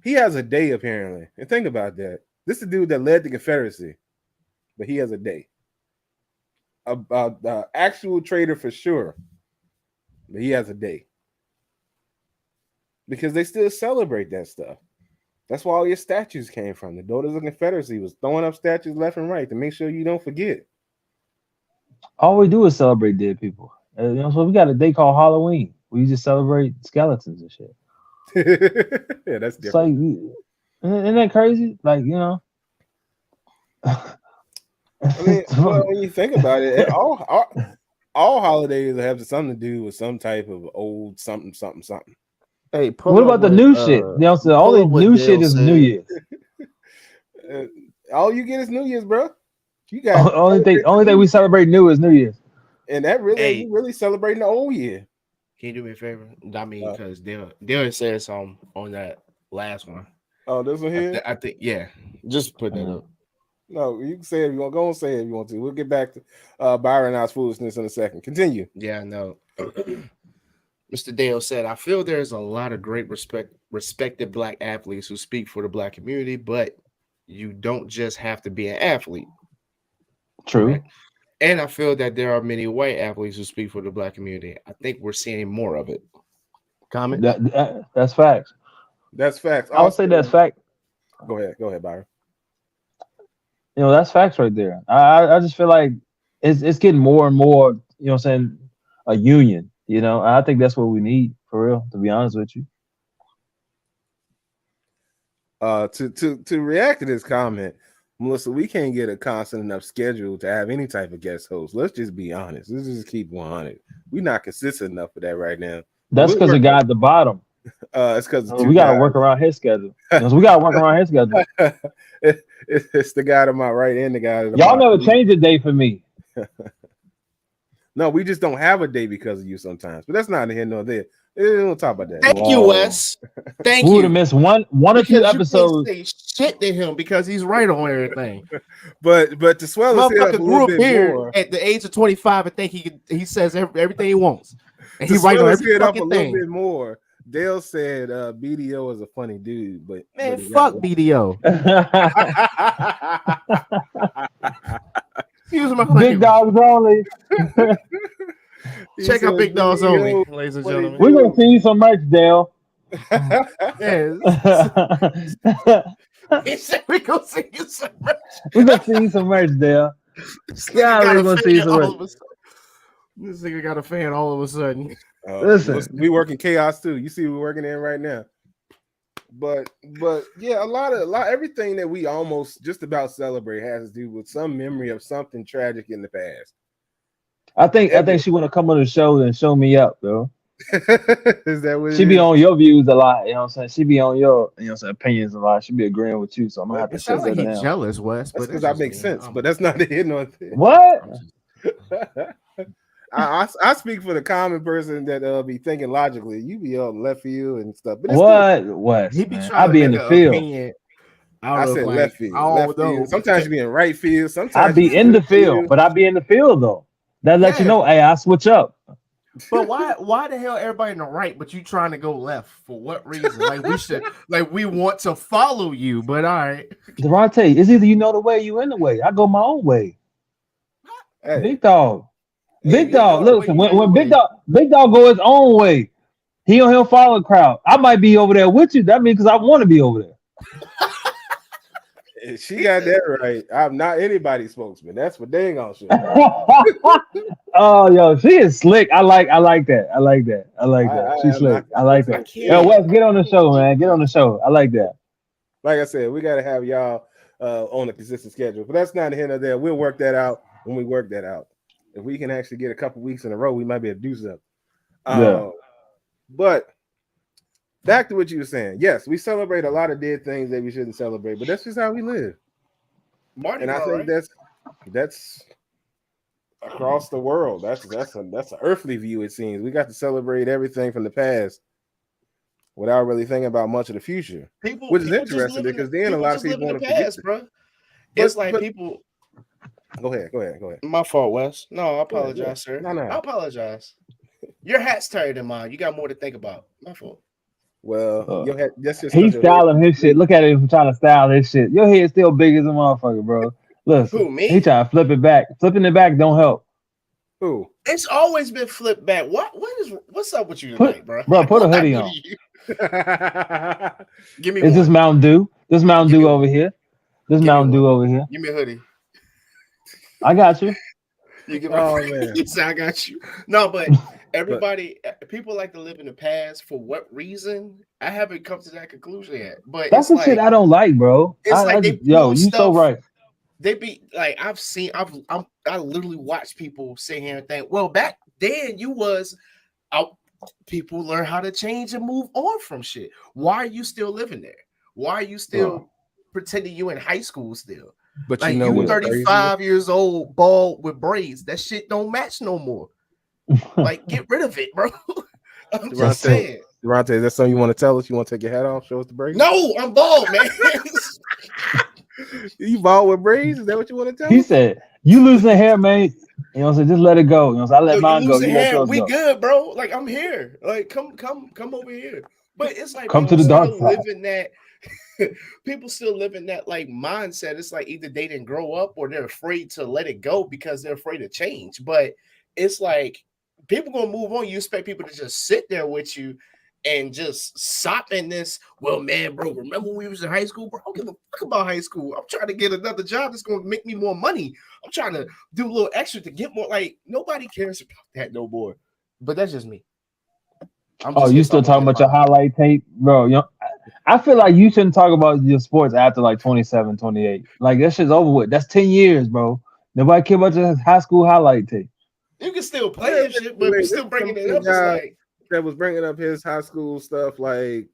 He has a day, apparently. And think about that. This is the dude that led the Confederacy, but he has a day. A actual traitor for sure, but he has a day. Because they still celebrate that stuff. That's where all your statues came from. The Daughters of the Confederacy was throwing up statues left and right to make sure you don't forget. All we do is celebrate dead people. You know, so we got a day called Halloween. We just celebrate skeletons and shit. Yeah, that's different. It's like, isn't that crazy? Like, you know. I mean, well, when you think about it, all holidays have something to do with some type of old something. Hey, what about the new shit? You know, so the only new shit is New Year's. All you get is New Year's, bro. You got only thing we celebrate new is New Year's, and that really you really celebrating the old year. Can you do me a favor? I mean, because Dylan said something on that last one. Oh, this one here. I think yeah. Just put that up. No, you can say it if you want. Go and say it if you want to. We'll get back to Byron and I's foolishness in a second. Continue. Yeah, no. Mr. Dale said, I feel there's a lot of great respected black athletes who speak for the black community, but you don't just have to be an athlete. True. Right? And I feel that there are many white athletes who speak for the black community. I think we're seeing more of it. Comment? That's facts. That's facts. I would say that's fact. Go ahead, Byron. You know, that's facts right there. I just feel like it's getting more and more, you know what I'm saying, a union, you know. I think that's what we need for real, to be honest with you. To react to this comment, Melissa, we can't get a constant enough schedule to have any type of guest host. Let's just be honest. Let's just keep 100. We're not consistent enough for that right now. That's because the guy at the bottom. It's because we got to work around his schedule. We got to work around his schedule. It's the guy to my right and the guy to the Y'all bottom. never change a day for me. No, we just don't have a day because of you sometimes. But that's not here nor there. We'll talk about that. Thank you, Wes. Thank you. We would have missed one or two episodes. You say shit to him because he's right on everything. but to swell his head up a little bit more at the age of 25, I think he says everything he wants, and he right on his head up a thing. little bit more. Dale said BDO is a funny dude, but man, fuck BDO. Big dogs only. Check out Big Dogs Only, ladies and gentlemen. We're gonna see you some merch, Dale. He said we're gonna see you some merch. We're gonna see you some merch, Dale. Yeah, we're gonna see you some merch. This nigga got a fan all of a sudden. Listen, we work in chaos too. You see, we're working in right now. But yeah, a lot everything that we almost just about celebrate has to do with some memory of something tragic in the past. I think she want to come on the show and show me up, though. Is that what she be on your views a lot? You know what I'm saying? She be on your opinions a lot. She be agreeing with you, so I'm gonna have to shut that down. Jealous, Wes. That's because I make sense, but that's not the hidden on thing. What? I speak for the common person that be thinking logically. You be on left field and stuff. But what? He be I be in the field. I said left field. Left field. Sometimes you be in right field. Sometimes I be in the field, but I be in the field though. That lets you know, hey, I switch up. But why the hell everybody in the right, but you trying to go left? For what reason? We want to follow you, but all right. Devontae, it's either you know the way, you in the way. I go my own way. Hey. Big dog. Big dog. Listen, when Big dog go his own way, he'll follow the crowd. I might be over there with you. That means because I want to be over there. She got that right. I'm not anybody's spokesman. That's what they ain't gonna show. Oh, yo, she is slick. I like that. I like that. I like that. I She's am not slick. the I like I spokesman. that. Yo, can't. Wes, get on the show, man. Get on the show. I like that. Like I said, we gotta have y'all on a consistent schedule. But that's not here nor there. We'll work that out when we work that out. If we can actually get a couple weeks in a row, we might be able to do something. Yeah. But back to what you were saying. Yes, we celebrate a lot of dead things that we shouldn't celebrate, but that's just how we live. Mardi And I Gras, think right? that's across the world. That's an earthly view. It seems we got to celebrate everything from the past without really thinking about much of the future, People, which is people just interesting live in because the, then a people lot of just live people in want the to forget past, it. bro. It's like But people. go ahead. My fault, Wes. No, I Go ahead, apologize, sir. No. I apologize. Your hat's tighter than mine. You got more to think about. My fault. Well, Uh, your head, that's just because He's your head. styling his shit. Look at him trying to style his shit. Your head's still big as a motherfucker, bro. Listen, Who, he me? trying to flip it back. Flipping it back don't help. Who? It's always been flipped back. What's up with you Put, tonight, bro? bro, put a What I hoodie do to on. you? Give me It's this one. Mountain Dew. This Mountain Give me Dew one. over here. This Give me Mountain one. Dew over here. Give me a hoodie. I got you. You give Oh man. you say I got you. No, but But people like to live in the past. For what reason? I haven't come to that conclusion yet. But That's the shit I don't like, bro. it's like they Yo, pull you so stuff. right. They be like, I literally watch people sit here and think, well, back then you was out. People learn how to change and move on from shit. Why are you still living there? Why are you still pretending you in high school still? but Like you know you what's 35 years old, bald with braids. That shit don't match no more. Like, get rid of it, bro. I'm crazy? just saying. Durante, is that something you want to tell us? You want to take your hat off? Show us the braids? No, I'm bald, man. You bald with braids? Is that what you want to tell He us? said, you losing hair, man. You know what I'm saying? Just let it go. You know what I'm saying? I let Yo, you mine go. losing You let hair. yours We go. good, bro. Like, I'm here. Like, come over here. But it's like Come to people the dark still side. living that. People still live in that like mindset. It's like either they didn't grow up or they're afraid to let it go because they're afraid of change. But it's like people gonna move on. You expect people to just sit there with you and just sop in this. Well, man, bro, remember when we was in high school, bro? I don't give a fuck about high school. I'm trying to get another job that's gonna make me more money. I'm trying to do a little extra to get more. Like nobody cares about that no more. But that's just me. I'm Oh, just you here still talking talking about your highlight tape? Bro, you know, I feel like you shouldn't talk about your sports after like 27, 28. Like that shit's over with. That's 10 years, bro. Nobody care about your high school highlight tape. You can still play and shit, but if Wait, you're still this bringing it some up, it's guy like that was bringing up his high school stuff, like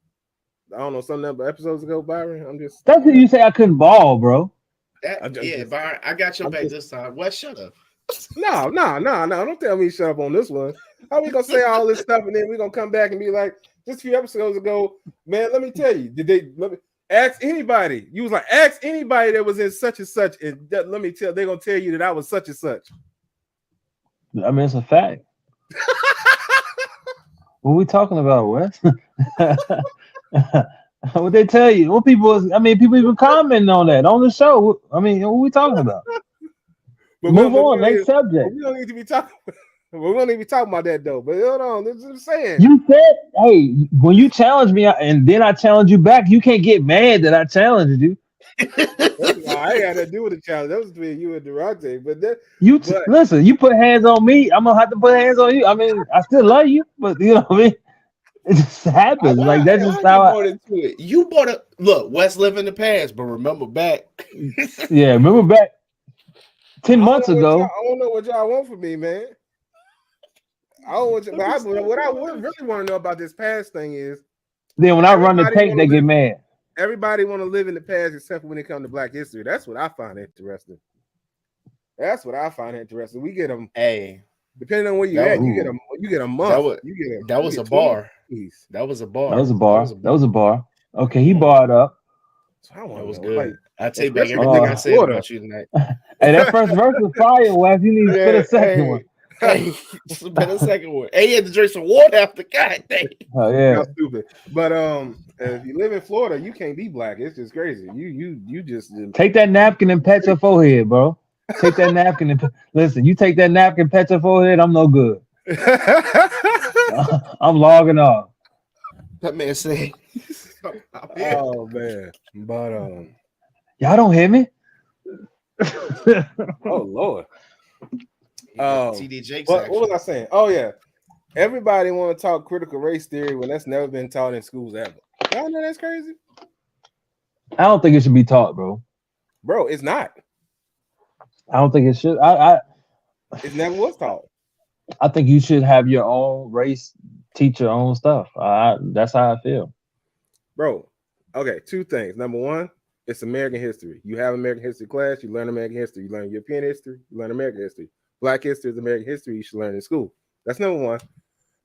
I don't know, some number episodes ago, Byron. I'm just That's what you say I couldn't ball, bro. that. I'm Yeah, just- Byron, I got your I'm back just- this time. What? Shut up. No. Don't tell me to shut up on this one. How we gonna say all this stuff and then we're gonna come back and be like, just a few episodes ago, man, let me tell you, let me ask anybody. You was like, ask anybody that was in such and such, and let me tell, they're gonna tell you that I was such and such. I mean, it's a fact. What we talking about, Wes? What they tell you? What people? I mean, people even commenting on that on the show. I mean, what we talking about? Move on. Next subject. We don't need to be talking. We don't need to be talking about that though. But hold on, this is what I'm saying. You said, "Hey, when you challenge me, and then I challenge you back, you can't get mad that I challenged you." I ain't got to do with the challenge. That was between you and Durante. But Listen. You put hands on me, I'm gonna have to put hands on you. I mean, I still love you, but you know what I mean. It just happens. Like that's just how. You bought a look. West live in the past, but remember back. Yeah, remember back 10 months ago. I don't know what y'all want from me, man. I don't want you, but what I really want to know about this past thing is. Then when I run the tape, they get mad. Everybody want to live in the past except when it comes to Black history. That's what I find interesting. We get them. Hey, depending on where you at, you get a month. That was a bar. That was a bar. Okay, he barred up. So that was good. Like, I take back everything I said about you tonight. Hey, that first verse was fire, Wes. You need to spit a second one. Hey, spit a second one. Hey, you had to drink some water after. God dang. Oh yeah. That's stupid. But if you live in Florida, you can't be black. It's just crazy. You just take that napkin and pat your forehead, bro. Take that napkin and listen. You take that napkin, pat your forehead. I'm no good. I'm logging off. That man said. Oh man, but Y'all don't hear me? Oh Lord. TD Jakes What was action. I saying? Oh yeah. Everybody want to talk critical race theory when that's never been taught in schools ever. Y'all know that's crazy? I don't think it should be taught, bro. Bro, it's not. I don't think it should. It never was taught. I think you should have your own race, teach your own stuff. That's how I feel. Bro, okay, two things. Number one, it's American history. You have American history class, you learn American history. You learn European history, you learn American history. Black history is American history, you should learn in school. That's number one.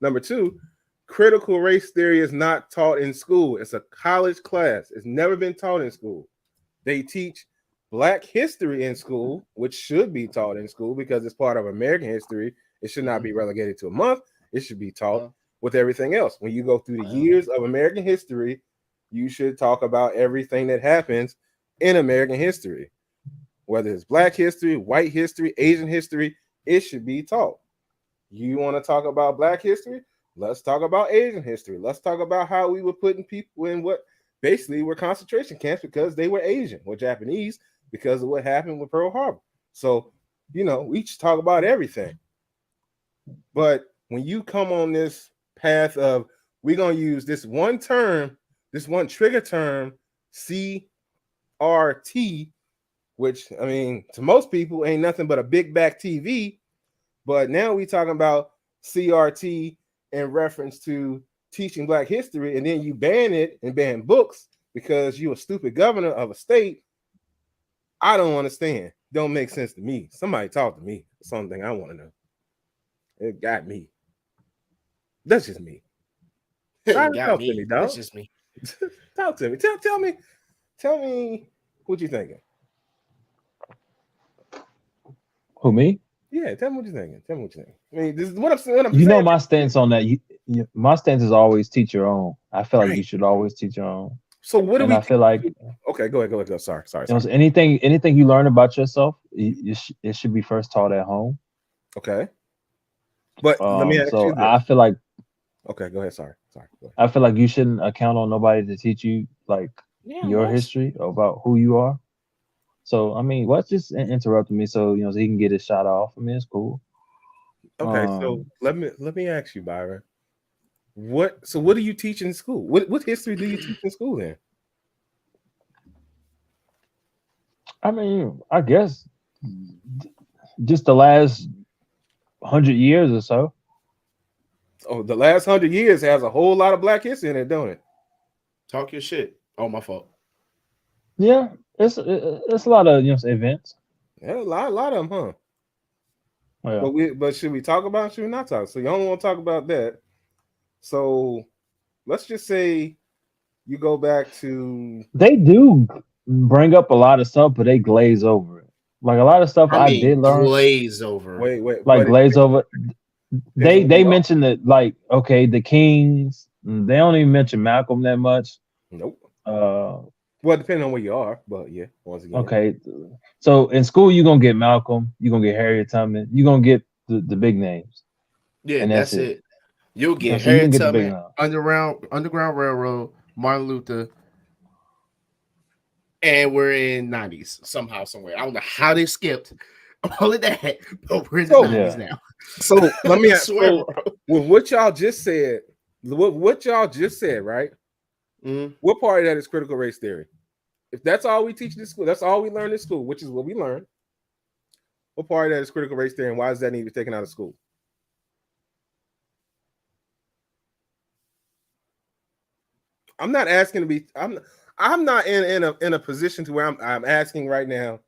Number two, critical race theory is not taught in school. It's a college class. It's never been taught in school. They teach Black history in school, which should be taught in school because it's part of American history. It should not be relegated to a month. It should be taught with everything else. When you go through the years of American history, you should talk about everything that happens in American history, whether it's Black history, white history, Asian history. It should be taught. You want to talk about Black history? Let's talk about Asian history. Let's talk about how we were putting people in what basically were concentration camps because they were Asian or Japanese because of what happened with Pearl Harbor. So, we should talk about everything. But when you come on this path of we're going to use this one term, this one trigger term, CRT, which, I mean, to most people ain't nothing but a big back TV. But now we talking about CRT in reference to teaching Black history, and then you ban it and ban books because you a stupid governor of a state. I don't understand. Don't make sense to me. Somebody talk to me. Something I want to know. It got me. That's just me. Got talk me. to me, dog. That's just me. Talk to me. Tell me what you thinking. Who, me? Yeah, tell me what you're thinking. Tell me what you're thinking. I mean, this is what I'm saying. You know my stance on that. My stance is always teach your own. I feel like you Right. should always teach your own. So what do And we? I feel like Okay, go ahead. Go. Sorry. you know, so anything you learn about yourself, it should be first taught at home. Okay. But let me ask So you this. I feel like Okay, go ahead. Sorry. Go ahead. I feel like you shouldn't account on nobody to teach you like your history about who you are. So I mean, what's just interrupting me so so he can get his shot off. I mean, it's cool. Okay, so let me ask you, Byron. What do you teach in school? What history do you teach in school then? I mean, I guess just the last 100 years or so. Oh, the last 100 years has a whole lot of Black history in it, don't it? Talk your shit. Oh, my fault. Yeah, it's a lot of events. Yeah, a lot of them, huh? Yeah. But should we talk about it? Should we not talk? So you only want to talk about that. So let's just say you go back to They do bring up a lot of stuff, but they glaze over it. Like a lot of stuff I did learn. Glaze over. Wait. Like glaze over. They on. mentioned that like okay, the Kings. They don't even mention Malcolm that much. Nope. Well, depending on where you are, but yeah, once again. Okay. So in school you're gonna get Malcolm, you're gonna get Harriet Tubman, you're gonna get the big names. Yeah, and that's it. You'll get so Harriet Tubman, Underground Railroad, Martin Luther, and we're in 90s somehow, somewhere. I don't know how they skipped all of that, but we're in the 90s now. So let me ask with what y'all just said, right? Mm-hmm. What part of that is critical race theory? If that's all we teach in school, that's all we learn in school, which is what we learn. What part of that is critical race theory, and why does that need to be taken out of school? I'm not asking to be. I'm not in a position to where I'm asking right now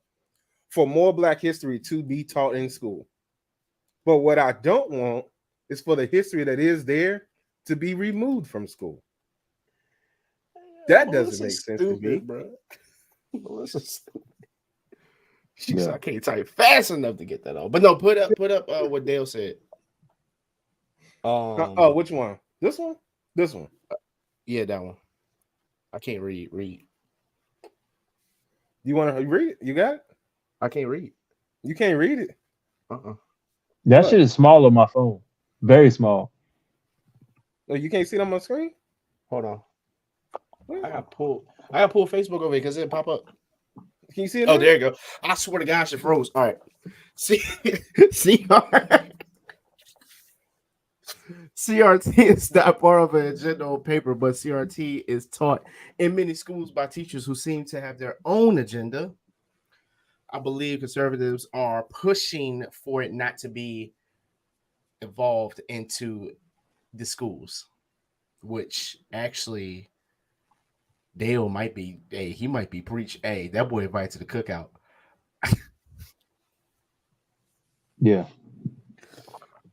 for more Black history to be taught in school. But what I don't want is for the history that is there to be removed from school. That doesn't make sense to me, bro. I can't type fast enough to get that on. But no, put up what Dale said. Which one? This one? This one? Yeah, that one. I can't read. You want to read it? You got it? I can't read. You can't read it? That shit is small on my phone. Very small. No, you can't see it on my screen? Hold on. I got pull Facebook over here because it pop up. Can you see it Oh, now? there you go. I swear to gosh, it froze. All right. See, CRT is not part of an agenda on paper, but CRT is taught in many schools by teachers who seem to have their own agenda. I believe conservatives are pushing for it not to be evolved into the schools, which actually Dale might be. Hey, he might be preach. Hey, that boy invited to the cookout. Yeah.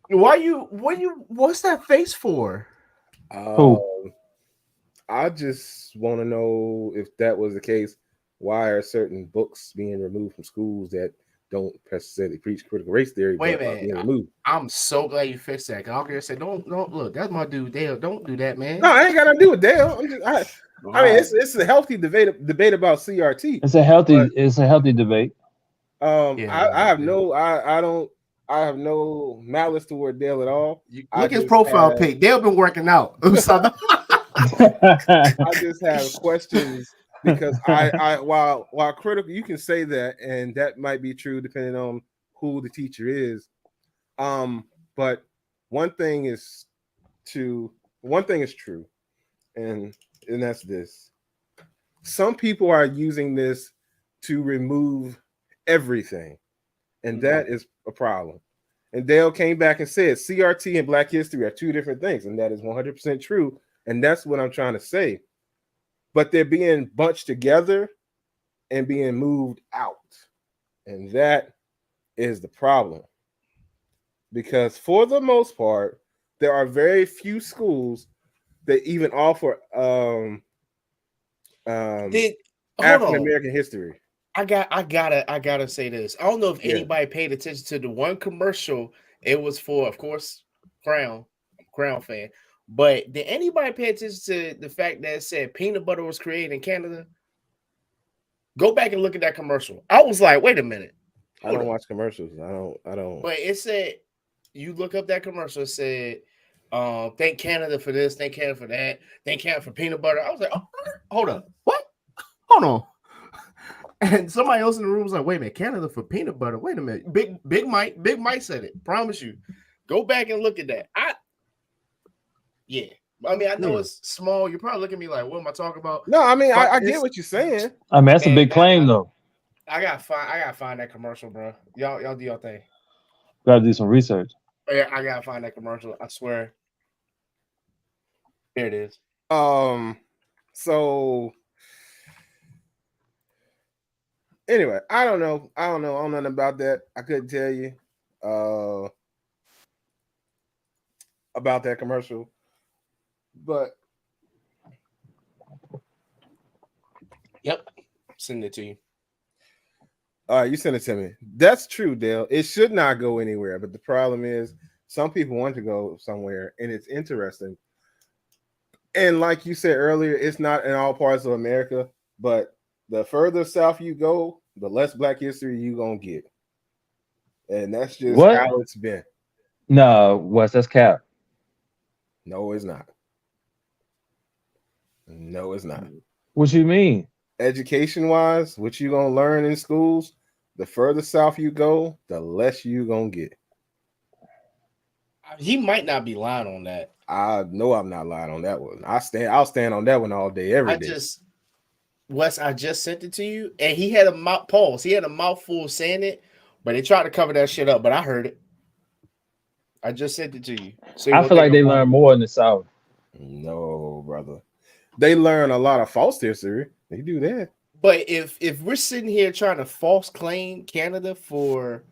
What's that face for? Who? I just want to know if that was the case. Why are certain books being removed from schools that don't necessarily preach critical race theory, Wait a but are minute. being removed? I'm so glad you fixed that. Cause I said, don't look. That's my dude, Dale. Don't do that, man. No, I ain't got nothing to do with Dale. I mean, it's a healthy debate about CRT. It's a healthy debate. I have no malice toward Dale at all. Look at his profile pic. Dale been working out. I just have questions because while critical, you can say that, and that might be true depending on who the teacher is. But one thing is true, and that's this. Some people are using this to remove everything, and that is a problem. And Dale came back and said CRT and Black history are two different things, and that is 100% true. And that's what I'm trying to say. But they're being bunched together and being moved out. And that is the problem. Because for the most part, there are very few schools that even offer African American history. I gotta say this. I don't know if anybody paid attention to the one commercial. It was for, of course, Crown fan. But did anybody pay attention to the fact that it said peanut butter was created in Canada? Go back and look at that commercial. I was like, wait a minute. I don't watch commercials. I don't. But it said, you look up that commercial, it said, thank Canada for this, thank Canada for that, thank Canada for peanut butter. I was like, oh, hold up. What? Hold on. And somebody else in the room was like, wait a minute, Canada for peanut butter. Wait a minute. Big Mike said it. Promise you. Go back and look at that. I mean, I know it's small. You're probably looking at me like, what am I talking about? No, I mean, I get what you're saying. I mean, that's a big claim, though. I gotta find that commercial, bro. Y'all do your thing. Gotta do some research. Yeah, I gotta find that commercial. I swear. There it is. So anyway, I don't know nothing about that. I couldn't tell you about that commercial. But yep, send it to you. All right, you send it to me. That's true, Dale. It should not go anywhere, but the problem is some people want to go somewhere, and it's interesting. And like you said earlier, it's not in all parts of America, but the further south you go, the less Black history you're gonna get. And that's just how it's been. No, Wes, that's cap. No, it's not. No, it's not. What you mean? Education-wise, what you gonna learn in schools, the further south you go, the less you gonna get. He might not be lying on that. I know I'm not lying on that one. I'll stand on that one all day, every day. Wes, I just sent it to you, and he had a pause. He had a mouthful saying it, but he tried to cover that shit up. But I heard it. I just sent it to you. So I feel like they learn more in the South. No, brother. They learn a lot of false history. They do that. But if we're sitting here trying to false claim Canada for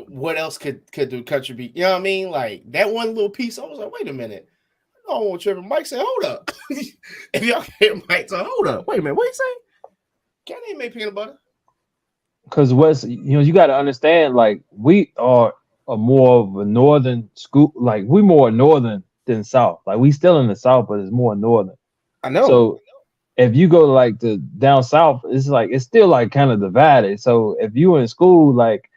what else could the country be? You know what I mean? Like that one little piece, I was like, wait a minute. I don't want tripping. Mike said, hold up. If y'all hear Mike say, hold up. Wait a minute. What you say? Canada ain't make peanut butter. Because Wes, you got to understand, like we are a more of a northern school. Like we more northern than South. Like we still in the South, but it's more northern. I know. So if you go like to down south, it's still like kind of divided. So if you in school, like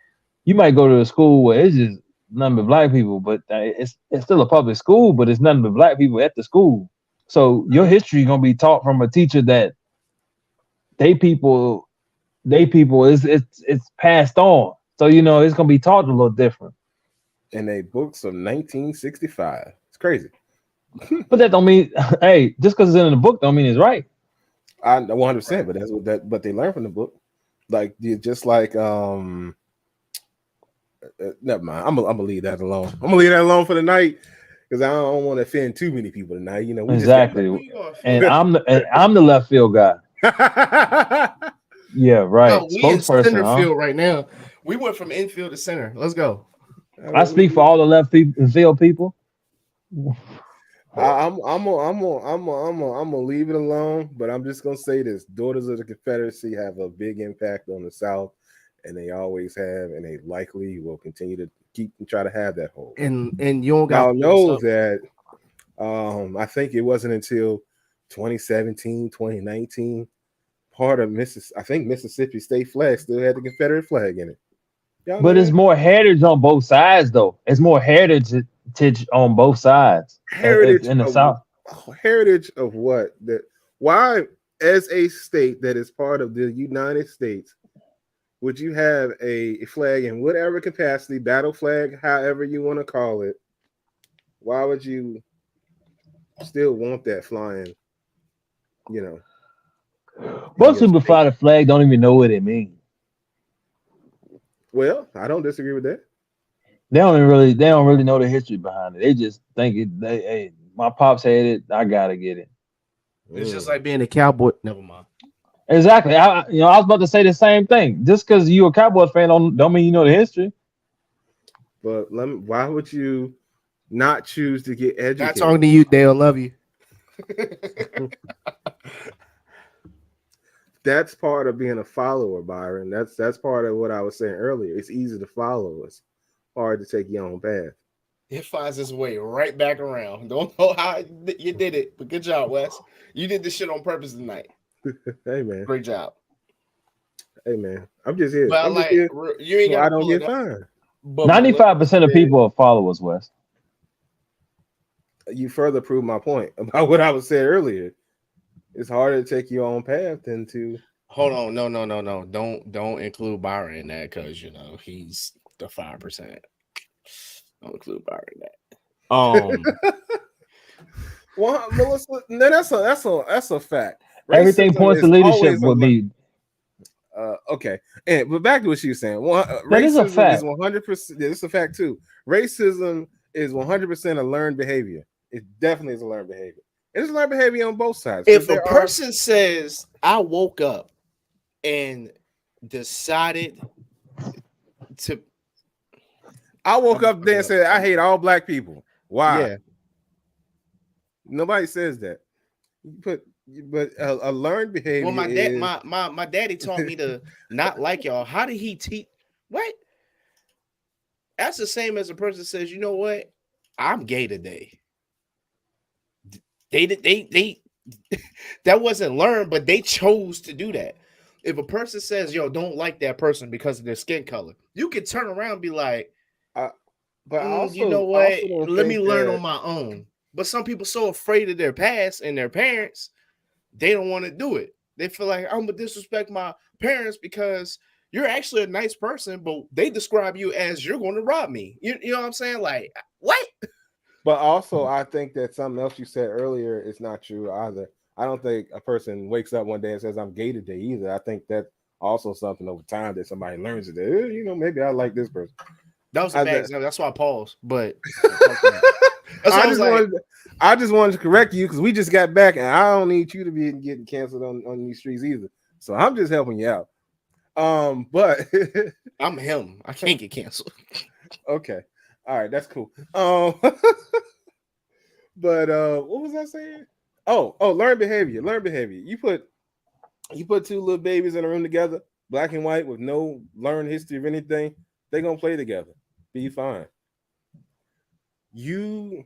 you might go to a school where it's just nothing but Black people, but it's still a public school, but it's nothing but Black people at the school. So your history gonna be taught from a teacher that they people it's passed on. So it's gonna be taught a little different. And they books of 1965. It's crazy. But that don't mean hey, just because it's in the book don't mean it's right. I 100%, but that's what but they learn from the book. Like just like never mind. I'm gonna leave that alone. I'm gonna leave that alone for the night because I don't want to offend too many people tonight. We just got Exactly. And I'm the left field guy. back. Yeah, right. No, we in Spokesperson, center huh? field right now. We went from infield to center. Let's go. I speak for all the left field people. I'm gonna leave it alone, but I'm just gonna say this: Daughters of the Confederacy have a big impact on the South, and they always have, and they likely will continue to keep and try to have that hold. And you don't got Y'all know that. I think it wasn't until 2017, 2019, part of Mississippi State flag still had the Confederate flag in it. Y'all know But it's that? more heritage on both sides, though. It's more heritage on both sides. Heritage In the of South. heritage of what? That why, as a state that is part of the United States, would you have a flag in whatever capacity, battle flag, however you want to call it? Why would you still want that flying? Most people fly the flag, don't even know what it means. Well, I don't disagree with that. They don't really know the history behind it. They just think hey, my pops had it, I gotta get it. It's just like being a cowboy. Never mind. Exactly. I was about to say the same thing. Just because you a Cowboys fan don't mean you know the history. But why would you not choose to get educated? Not talking to you, Dale. Love you. That's part of being a follower, Byron. That's part of what I was saying earlier. It's easy to follow. It's hard to take your own path. It finds its way right back around. Don't know how you did it, but good job, Wes. You did this shit on purpose tonight. Hey man, great job. Hey man, I'm just here. But I'm just you ain't so got. I don't get fined. 95% of people are followers, Wes. You further prove my point about what I was saying earlier. It's harder to take your own path than to. Hold on, no. Don't include Byron in that because he's the 5%. Don't include Byron in that. Well, Melissa, no, that's a fact. Everything points to leadership would be. Okay, but back to what she was saying. That is a Racism fact. is 100%. It's a fact too. Racism is 100% a learned behavior. It definitely is a learned behavior. It's learned behavior on both sides. If a person says, "I woke up and decided to," I woke up there and said, "I hate all black people." Why? Yeah. Nobody says that. But a learned behavior. Well, my daddy taught me to not like y'all. How did he teach? What? That's the same as a person says, "You know what? I'm gay today." They that wasn't learned, but they chose to do that. If a person says, "Yo, don't like that person because of their skin color," you can turn around and be like, "But also, you know what? Let me learn on my own." But some people so afraid of their past and their parents, they don't want to do it. They feel like I'm gonna disrespect my parents because you're actually a nice person, but they describe you as you're going to rob me. You know what I'm saying? Like, what? But also, I think that something else you said earlier is not true either. I don't think a person wakes up one day and says, "I'm gay today" either. I think that's also something over time that somebody learns that, maybe I like this person. That was a bad example. That's why I paused. But I just wanted to correct you because we just got back and I don't need you to be getting canceled on these streets either. So I'm just helping you out. But I'm him. I can't get canceled. Okay. All right, that's cool. But what was I saying? Oh, learn behavior. Learn behavior. You put two little babies in a room together, black and white, with no learned history of anything, they're gonna play together. Be fine. You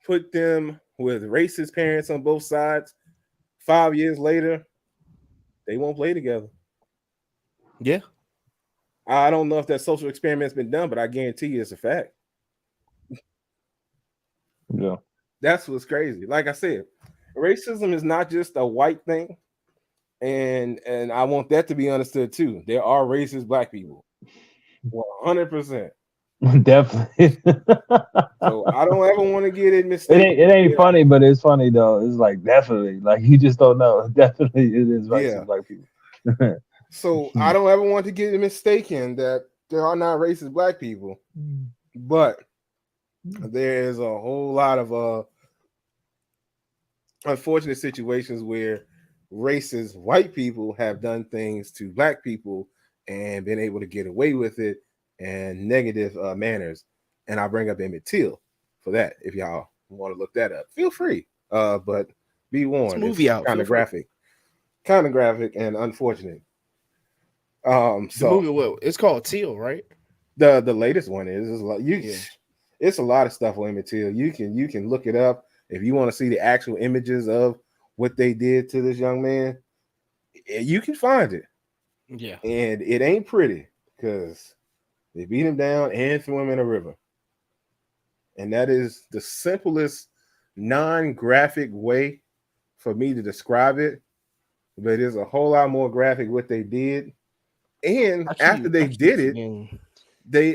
put them with racist parents on both sides, 5 years later, they won't play together. Yeah. I don't know if that social experiment's been done, but I guarantee you it's a fact. Yeah. That's what's crazy. Like I said, racism is not just a white thing. And I want that to be understood too. There are racist black people, 100%. Definitely. So I don't ever want to get it It mistaken. ain't funny, but it's funny though. It's like definitely, like you just don't know. Definitely, it is Yeah. racist black people. So I don't ever want to get it mistaken that there are not racist black people, but there is a whole lot of unfortunate situations where racist white people have done things to black people and been able to get away with it and negative manners. And I bring up Emmett Till for that. If y'all want to look that up, feel free. But be It's a warned, movie it's out. kind Feel of free. graphic and unfortunate. The So movie, well, it's called Teal, right? the latest one is like Yeah. it's a lot of stuff on Emmett Till. You can look it up if you want to see the actual images of what they did to this young man. You can find it, Yeah. and it ain't pretty because they beat him down and threw him in a river. And that is the simplest non-graphic way for me to describe it. But it is a whole lot more graphic what they did. And after they I keep did it, forgetting.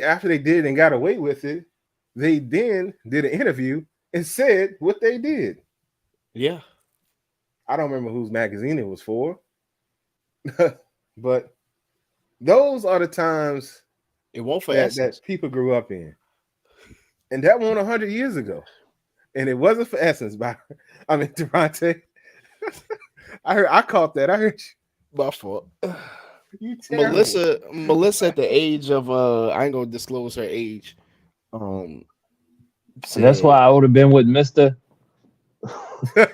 after they did it and got away with it, they then did an interview and said what they did. Yeah. I don't remember whose magazine it was for, but those are the times It won't for that Essence. people grew up in, and that won 100 years ago, and it wasn't for Essence. By I mean Durante. I caught that. I heard My fault. you terrible. Melissa at the age of I ain't gonna disclose her age. Um And that's said why I would have been with Mister. I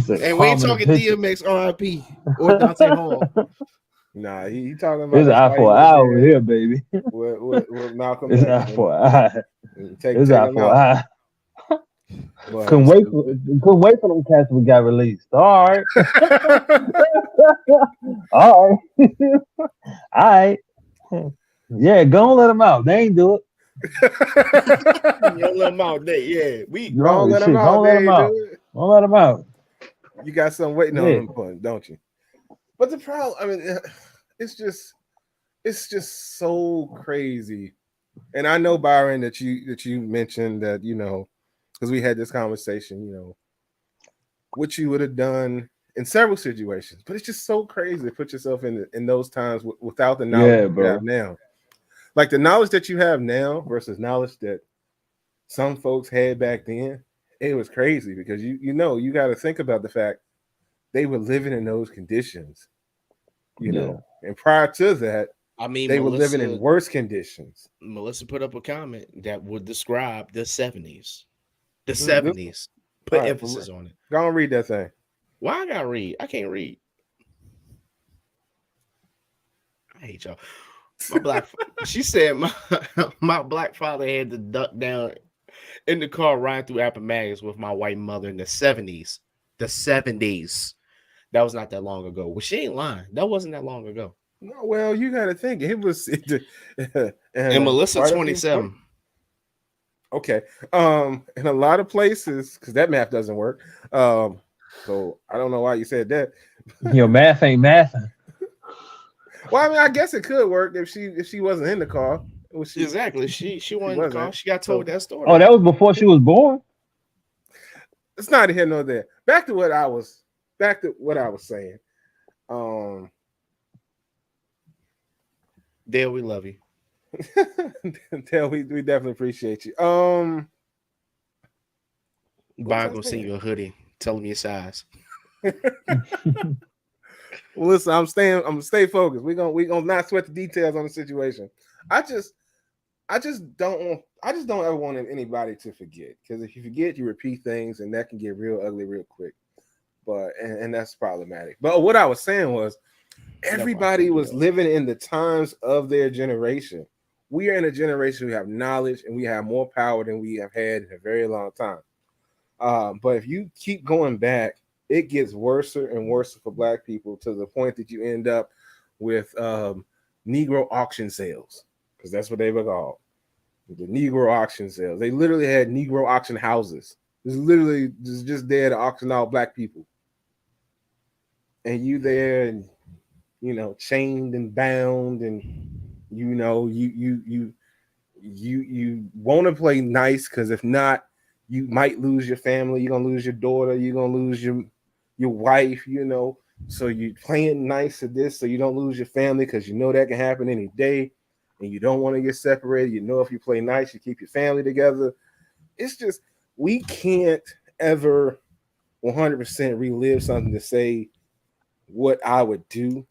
said, and we ain't calm in the talking picture. DMX RIP or Dante Hall. Nah, he talking about It's that's eye why he for an was eye over there here, baby. with Malcolm It's X eye and for an eye. It's take eye him for an out. eye. But You Couldn't wait for stupid. couldn't wait for them cats to get released. All right. All right. All right. Yeah, go and let them out. They ain't do it. You don't let him out there. Yeah. We don't No, let him shit, out don't let them there, out. dude. Don't let them out. You got something waiting on Yeah. him, for him, don't you? But the problem, I mean, it's just so crazy. And I know Byron that you mentioned that because we had this conversation, what you would have done in several situations. But it's just so crazy to put yourself in those times without the knowledge Yeah, you have bro. now. Like the knowledge that you have now versus knowledge that some folks had back then. It was crazy because you got to think about the fact they were living in those conditions, Yeah. and prior to that, I mean they were living in worse conditions. Melissa put up a comment that would describe the 70s. The This, 70s. all Put right, emphasis on it. go and read that thing. Why I gotta read? I can't read. I hate y'all. My black she said my my black father had to duck down in the car riding through Appomattox with my white mother in the 70s. The 70s. That was not that long ago. Well, she ain't lying. That wasn't that long ago. No, well, you got to think it was And Melissa quite a few. 27. Okay, in a lot of places because that math doesn't work. So I don't know why you said that. Your math ain't math. Well, I mean, I guess it could work if she wasn't in the car. Was she? Exactly. She She won the car. wasn't. She got So told that Oh, story. that was before she was born. it's not here nor there. Back to what I was. Back to what I was saying. Um, Dale, we love you. Tell we definitely appreciate you. What was Byron I gonna send saying? you a hoodie. Tell him your size. Well, listen, I'm gonna stay focused. We gonna not sweat the details on the situation. I just don't ever want anybody to forget because if you forget, you repeat things, and that can get real ugly real quick. But and that's problematic. But what I was saying was everybody was living in the times of their generation. We are in a generation who have knowledge and we have more power than we have had in a very long time. But if you keep going back, it gets worse and worse for Black people to the point that you end up with Negro auction sales, because that's what they were called. The Negro auction sales. They literally had Negro auction houses. It's literally just there to auction out Black people. and you there, and chained and bound, and you want to play nice, because if not, you might lose your family. You're gonna lose your daughter. You're gonna lose your wife. So you playing nice to this, so you don't lose your family, because that can happen any day, and you don't want to get separated. If you play nice, you keep your family together. It's just, we can't ever 100% relive something to say what I would do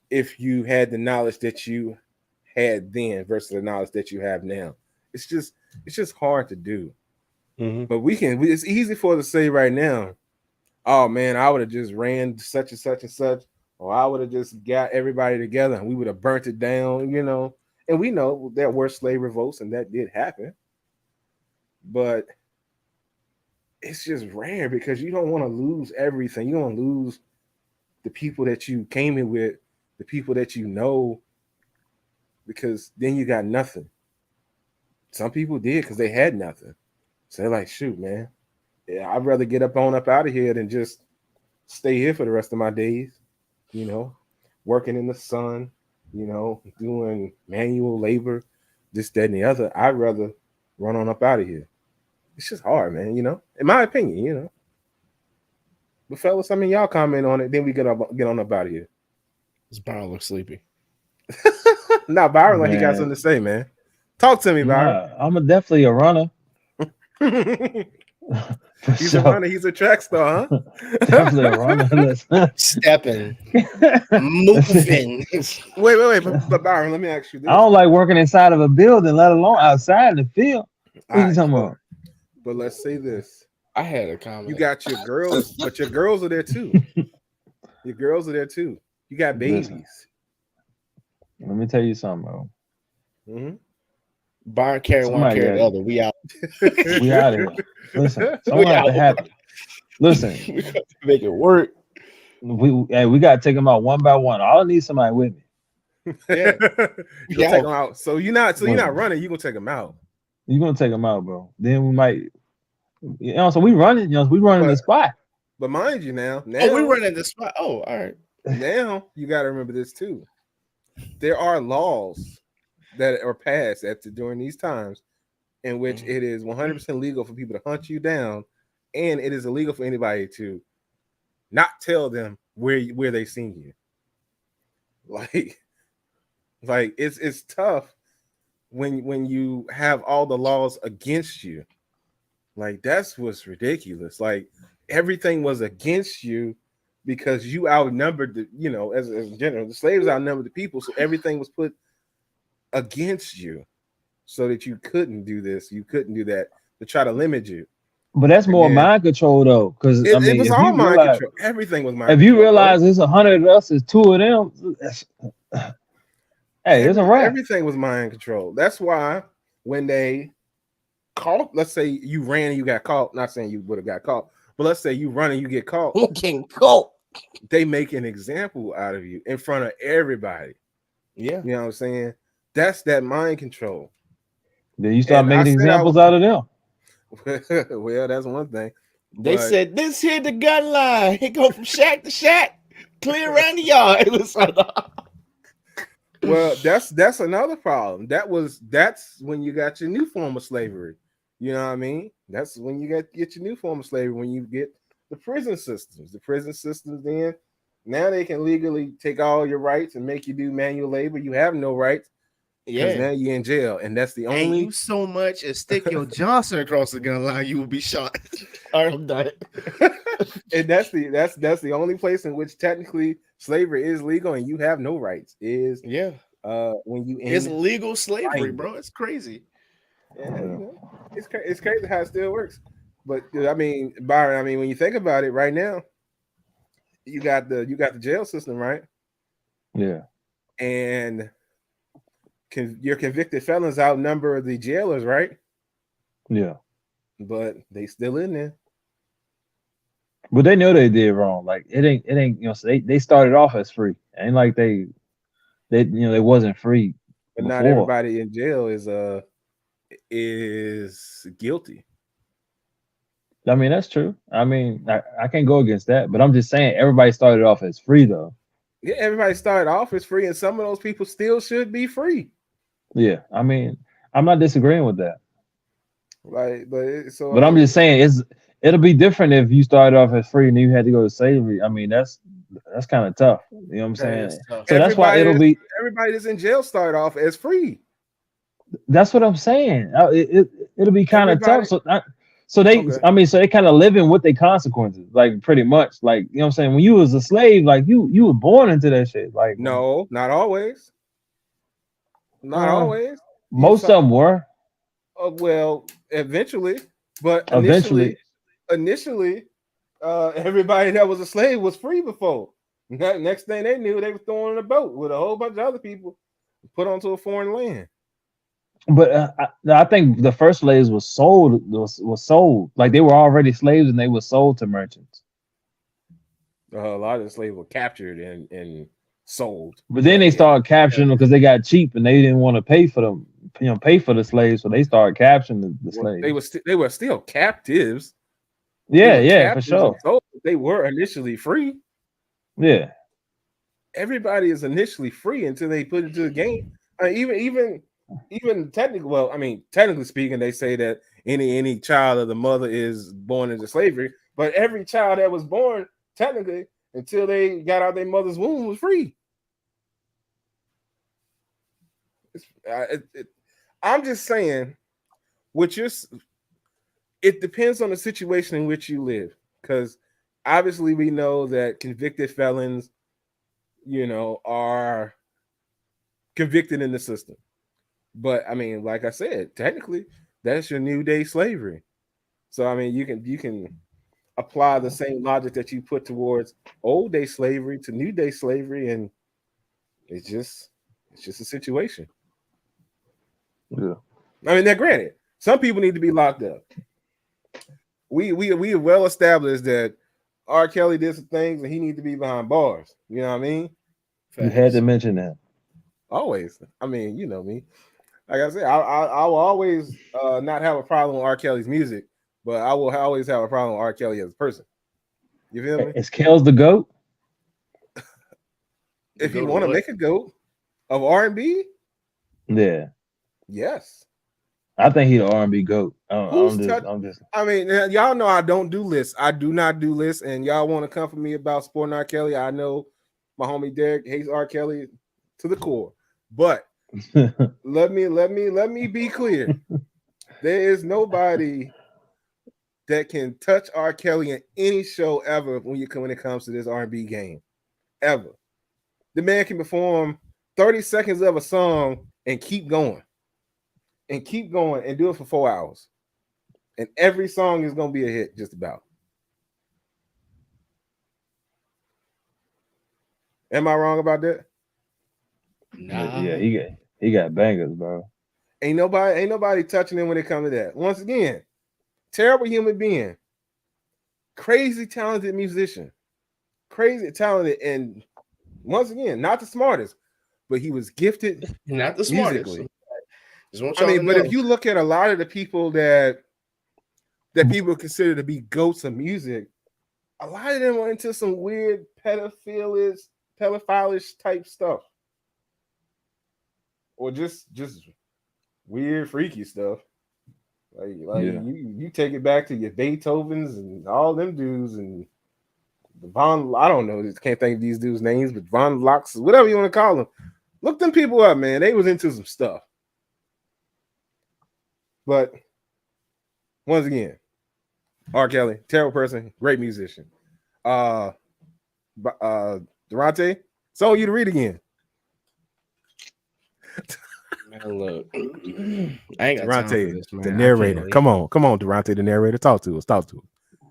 if you had the knowledge that you had then versus the knowledge that you have now. It's just hard to do. Mm-hmm. But it's easy for us to say right now, oh man, I would have just ran such and such and such, or I would have just got everybody together and we would have burnt it down, And we know there were slave revolts and that did happen. But it's just rare, because you don't want to lose everything. You don't lose the people that you came in with, the people that because then you got nothing. Some people did because they had nothing. So they're like, shoot, man, yeah, I'd rather get up out of here than just stay here for the rest of my days, working in the sun, doing manual labor, this, that, and the other. I'd rather run on up out of here. It's just hard, man, in my opinion, But fellas, y'all comment on it, then we get on up out of here. This Byron looks sleepy. Nah, Byron, like he got something to say, man. Talk to me, Byron. I'm definitely a runner. He's a runner. He's a track star, huh? Definitely a runner. Stepping, moving. Wait. But Byron, let me ask you this. I don't like working inside of a building, let alone outside in the field. What are you talking about? But let's say this. I had a comment. You got your girls, but your girls are there too. Your girls are there too. You got babies. Listen, let me tell you something, bro. Mm-hmm. Byron carry one, carry the other. We out. We out of here. Listen, something have to happen. Listen, we got to make it work. We got to take them out one by one. I'll need somebody with me. Yeah, you'll take them out. So you're not running. You're gonna take them out. You're gonna take them out, bro. Then we might, so we running. We running the spot. But mind you, now we running the spot. Oh, all right. Now you got to remember this too. There are laws that are passed during these times in which it is 100% legal for people to hunt you down, and it is illegal for anybody to not tell them where they seen you. Like it's tough when you have all the laws against you. Like, that's what's ridiculous. Like, everything was against you because you outnumbered as in general, the slaves outnumbered the people, so everything was put against you so that you couldn't do this, you couldn't do that, to try to limit you. But that's more mind control, though, because it was all mind control. Everything was mind control. If you realize there's 100 of us, there's 2 of them. Hey, it's a wrap. Everything was mind control. That's why when they caught, let's say you ran and you got caught. Not saying you would have got caught, but let's say you run and you get caught. Getting caught. They make an example out of you in front of everybody. Yeah, you know what I'm saying. That's that mind control. Then you start making examples out of them. Well, that's one thing. They said this here the gun line. It go from shack to shack, clear around the yard. Well, that's another problem. That's when you got your new form of slavery. You know what I mean? That's when you get your new form of slavery, when you get the prison systems. The prison systems, then now they can legally take all your rights and make you do manual labor. You have no rights. Yeah, now you're in jail, and that's the only. And you so much as stick your Johnson across the gun line, you will be shot. All right, I'm done. And that's the only place in which technically slavery is legal, and you have no rights. Is when you it's legal slavery, bro. It's crazy. Yeah, it's crazy how it still works. But I mean, Byron, when you think about it, right now, you got the jail system, right? Yeah, and your convicted felons outnumber the jailers, right? Yeah, but they still in there. But they know they did wrong. Like it ain't. So they started off as free. It ain't like they wasn't free. But not everybody in jail is guilty. I mean, that's true. I mean, I can't go against that, but I'm just saying everybody started off as free though. Yeah, everybody started off as free, and some of those people still should be free. Yeah, I mean, I'm not disagreeing with that, Like, so I but I'm mean, just saying it'll be different if you started off as free and you had to go to slavery. I mean, that's kind of tough. You know what I'm Yeah, saying? it's tough. So that's why it'll be. Everybody that's in jail started off as free. That's what I'm saying. It'll be kind of tough. Everybody. So they, Okay. I mean, so they kind of living with their consequences, like pretty much, like you know what I'm saying. When you was a slave, like you were born into that shit. Like, No, not always. Not uh, always. You most saw. of them were Well, eventually, but eventually, initially, everybody that was a slave was free before. Next thing they knew, they were thrown in a boat with a whole bunch of other people, put onto a foreign land. but I think the first slaves was sold. Like they were already slaves and they were sold to merchants. A lot of the slaves were captured and sold. But then they Yeah, started capturing them because they got cheap and they didn't want to pay for them, pay for the slaves. So they started capturing the well, they slaves. were still captives. They Yeah, were yeah, for captives and sure. sold. They were initially free. Yeah. Everybody is initially free until they put it to the game. Even technically, well, I mean, technically speaking, they say that any child of the mother is born into slavery, but every child that was born technically until they got out their mother's womb was free. I'm just saying, it depends on the situation in which you live, because obviously we know that convicted felons, are convicted in the system. But I mean, like I said, technically that's your new day slavery. So I mean, you can apply the same logic that you put towards old day slavery to new day slavery, and it's just a situation. Yeah. I mean, now granted, some people need to be locked up. We have well established that R. Kelly did some things and he needs to be behind bars. You know what I mean? You had to Facts. mention that. Always. I mean, you know me. Like I said, I will always not have a problem with R. Kelly's music, but I will always have a problem with R. Kelly as a person. You feel me? Is Kels the goat? If you Go to want to what? make a goat of R&B, Yeah. yes. I think he the R&B goat. Who's I'm just, touch? I'm just. I mean, y'all know I don't do lists. I do not do lists, and y'all want to come for me about supporting R. Kelly. I know my homie Derek hates R. Kelly to the core, but let me be clear. There is nobody that can touch R. Kelly in any show ever when it comes to this R&B game. Ever. The man can perform 30 seconds of a song and keep going. And keep going and do it for 4 hours. And every song is gonna be a hit, just about. Am I wrong about that? Yeah, Nah. he got bangers, bro. Ain't nobody touching him when it comes to that. Once again, terrible human being, crazy talented musician, crazy talented, and once again, not the smartest, but he was gifted Not the smartest. musically. Just want I y'all to mean, but know. if you look at a lot of the people that people consider to be goats of music, a lot of them are into some weird pedophilish type stuff, or just weird freaky stuff. Like Yeah. you take it back to your Beethovens and all them dudes and Von. I don't know. Just can't think of these dudes' names, but Von Locks, whatever you want to call them. Look them people up, man. They was into some stuff. But once again, R. Kelly, terrible person, great musician. Durante, it's on you to read again. Man, look, I ain't got time for Durante, this, man. the I narrator. can't Come on, Durante, the narrator. Talk to us. All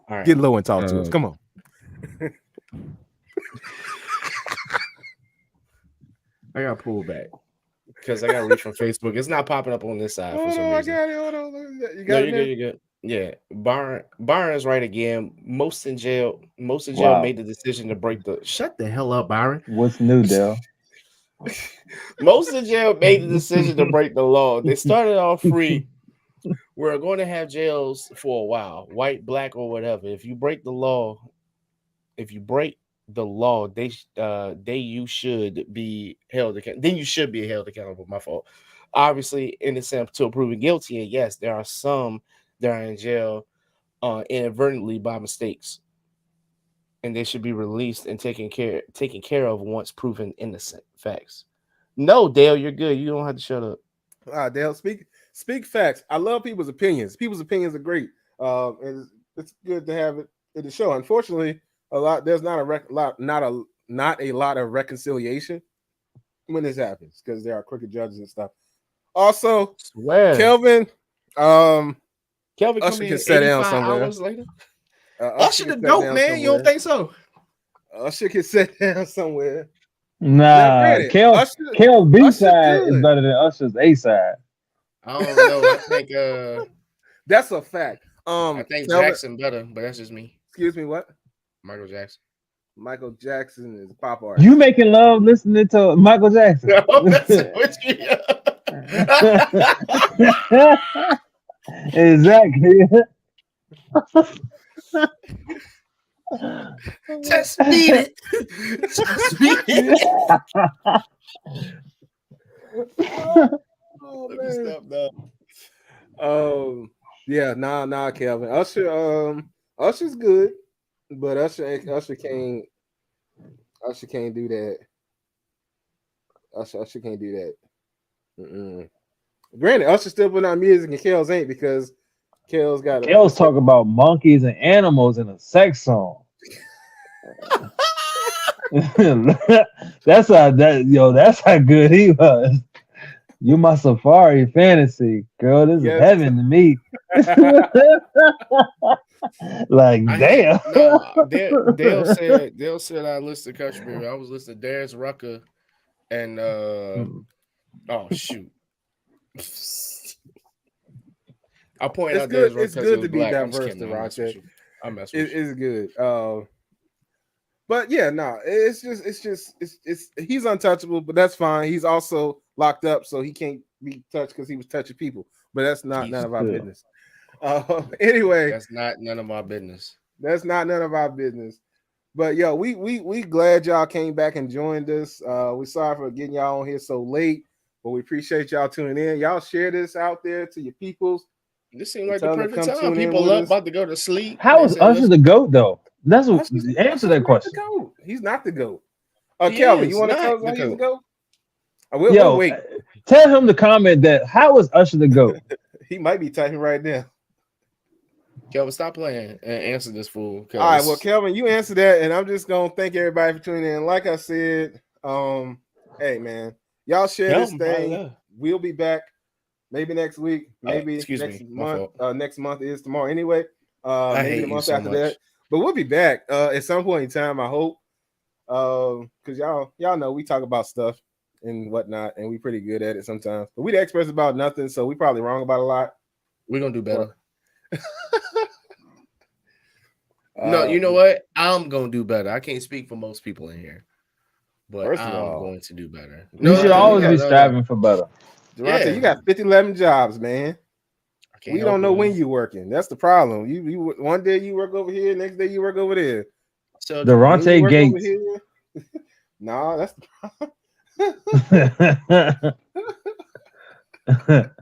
right. Get low and talk to us. Come on. I got to pull back because I got to reach from Facebook. It's not popping up on this side for some reason. I got it. Hold on. You No, got you're good. You're good. Yeah, Byron is right again. Most in jail Wow. made the decision to break the. Shut the hell up, Byron. What's new, Dell? Most in jail made the decision to break the law. They started off free we're going to have jails for a while, white, black, or whatever. If you break the law, you should be held accountable. Then you should be held accountable. My fault. Obviously, innocent until proven guilty. And yes, there are some that are in jail inadvertently by mistakes, and they should be released and taken care of once proven innocent. Facts. No, Dale, you're good. You don't have to shut up. Dale, speak facts. I love people's opinions. People's opinions are great. And it's good to have it in the show. Unfortunately, there's not a lot of reconciliation when this happens because there are crooked judges and stuff. Also, Kelvin come Usher in can sit down somewhere. Hours later. Usher the GOAT, man. You don't think so? Usher can sit down somewhere. Nah, Kel's B side is better than Usher's A side. I don't know. I think that's a fact. I think Jackson better, but that's just me. Excuse me, what? Michael Jackson. Michael Jackson is a pop artist. You making love listening to Michael Jackson? No, that's what Exactly. Just beat it. Just beat it. Oh, man. Yeah, nah, Kelvin. Usher's good, but Usher can't do that. Usher can't do that. Granted, Usher still putting out music and Kels ain't because Kels talk about monkeys and animals in a sex song. That's how good he was. You my safari fantasy, girl. This is heaven to me. Like, damn. Dale said I listened to country music. I was listening to Darius Rucker and oh shoot. I'll point out good. It's good to be diverse, Durante. It's good. But yeah, it's he's untouchable, but that's fine. He's also locked up, so he can't be touched because he was touching people. But that's none of our business. Anyway, that's not none of our business. That's not none of our business. But yo, we glad y'all came back and joined us. We're sorry for getting y'all on here so late, but we appreciate y'all tuning in. Y'all share this out there to your peoples. This seems like the perfect time. People up about to go to sleep. How is Usher the GOAT though? That's what answer that question. He's not the GOAT. Kelvin, you want to tell us why he's the GOAT? We'll wait. Tell him to comment that. How is Usher the GOAT? He might be typing right now. Kelvin, stop playing and answer this fool. All right, well, Kelvin, you answer that, and I'm just gonna thank everybody for tuning in. Like I said, hey man, y'all share this thing. We'll be back maybe next week, maybe next month. Next month is tomorrow anyway. Maybe the month after that. But we'll be back at some point in time, I hope. Because y'all know we talk about stuff and whatnot, and we pretty good at it sometimes. But we the experts about nothing, so we probably wrong about a lot. We're gonna do better. No, you know what? I'm gonna do better. I can't speak for most people in here, but I'm going to do better. You should always be striving for better. Durante, you got 11 jobs, man. We don't know when you're working. That's the problem. You one day you work over here, next day you work over there. So Durante Gates. No, that's the problem.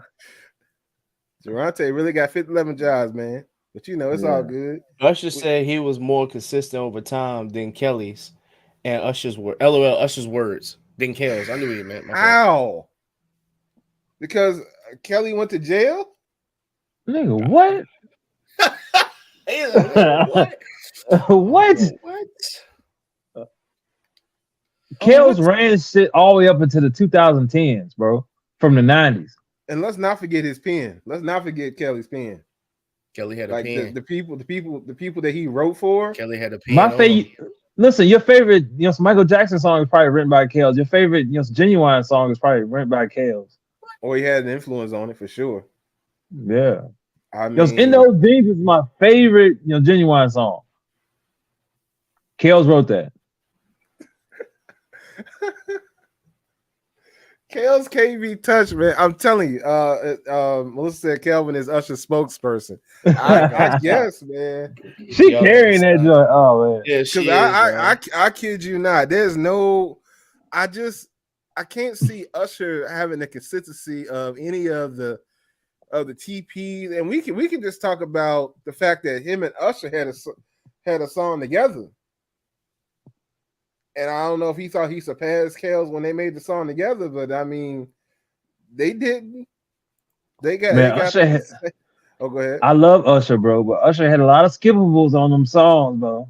Durante really got 11 jobs, man. But you know, it's all good. Usher said he was more consistent over time than Kelly's, and Usher's words than Kelly's. I knew what he meant. How? Because Kelly went to jail? Nigga, what? What? Kells ran shit all the way up into the 2010s, bro, from the 90s. And let's not forget his pen. Let's not forget Kelly's pen. Kelly had a pen. The people that he wrote for. Kelly had a pen. My favorite. Listen, your favorite, Michael Jackson song is probably written by Kells. Your favorite, Genuine song is probably written by Kells. Or he had an influence on it for sure. Yeah. I mean, In Those Jeans is my favorite, Genuine song. Kells wrote that. Kels can't be touched, man. I'm telling you. Melissa said Kelvin is Usher's spokesperson. I guess, man. She Yo, carrying that joint. Oh man. Yeah, Because she is, man. I kid you not. There's no. I can't see Usher having the consistency of any of the TPs, and we can just talk about the fact that him and Usher had a song together. And I don't know if he thought he surpassed Kels when they made the song together, but I mean, they didn't. They got. Man, They got Usher. oh, go ahead. I love Usher, bro, but Usher had a lot of skippables on them songs, bro.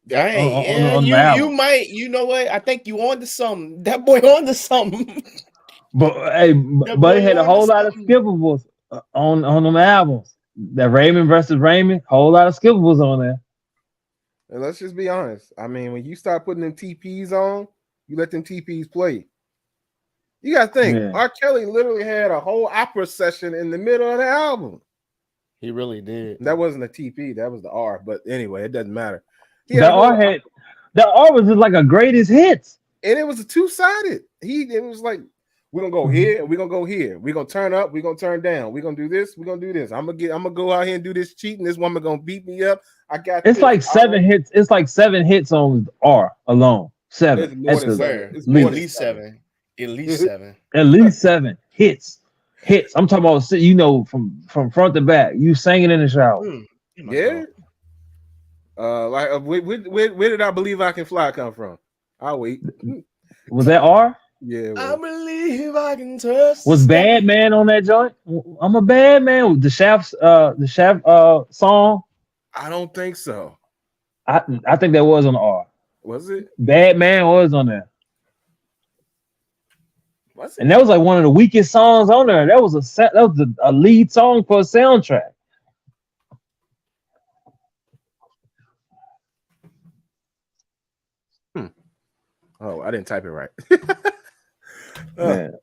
Hey, yeah, On the you album. might, you know what? I think you on to something. That boy on to something. But hey, That but he boy had a on to whole lot of something. skippables on them albums. That Raymond versus Raymond, whole lot of skippables on there. And let's just be honest. I mean, when you start putting them TPs on, you let them TPs play. You got to think. Yeah. R. Kelly literally had a whole opera session in the middle of the album. He really did. That wasn't a TP. That was the R. But anyway, it doesn't matter. The R was just like a greatest hits. And it was a two-sided. It was like, we're gonna go here and we're gonna go here. We're gonna turn up, we're gonna turn down, we're gonna do this, we're gonna do this. I'm gonna go out here and do this cheating. This woman gonna beat me up. I got It's this. like 7 hits. It's like 7 hits on R alone. 7. It's more than Swear. 7. It's At more than least 7. 7. At least 7. At least 7 hits. I'm talking about, you know, from front to back. You singing in the shower. Yeah. Where did I Believe I Can Fly come from? I'll wait. Was that R? Yeah. I believe I can touch. Was Bad Man on that joint? I'm a bad man. The Shaft song. I don't think so. I think that was on R. Was it? Bad Man was on there. Was it? And that was like one of the weakest songs on there. That was a lead song for a soundtrack. Oh, I didn't type it right. Man.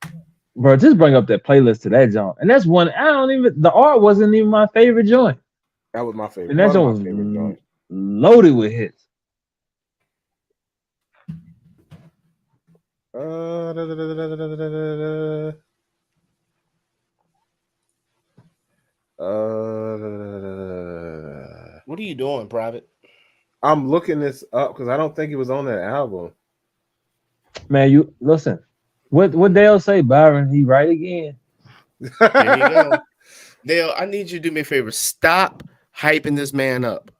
Bro, just bring up that playlist to that joint. And that's one the art wasn't even my favorite joint. That was my favorite. And that joint was loaded with hits. What are you doing, Private? I'm looking this up because I don't think it was on that album. Man, you listen. What Dale say, Byron? He right again. There you go. Dale, I need you to do me a favor. Stop hyping this man up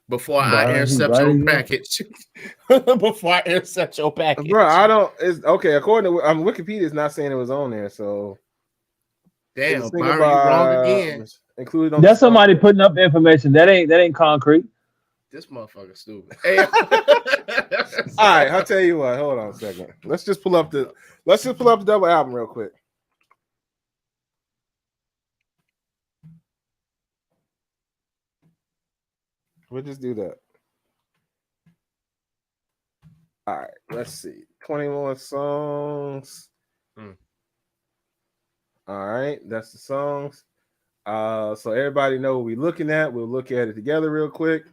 before I intercept your package. Before I intercept your package. Bro, I don't. It's okay. According to Wikipedia, it's not saying it was on there. So damn, Byron, you wrong again. Included on that's somebody putting up the information. That ain't concrete. This motherfucker stupid. Hey. All right, I'll tell you what. Hold on a second. Let's just pull up the double album real quick. We'll just do that. All right, let's see. 21 songs. All right, that's the songs. So everybody know what we're looking at. We'll look at it together real quick.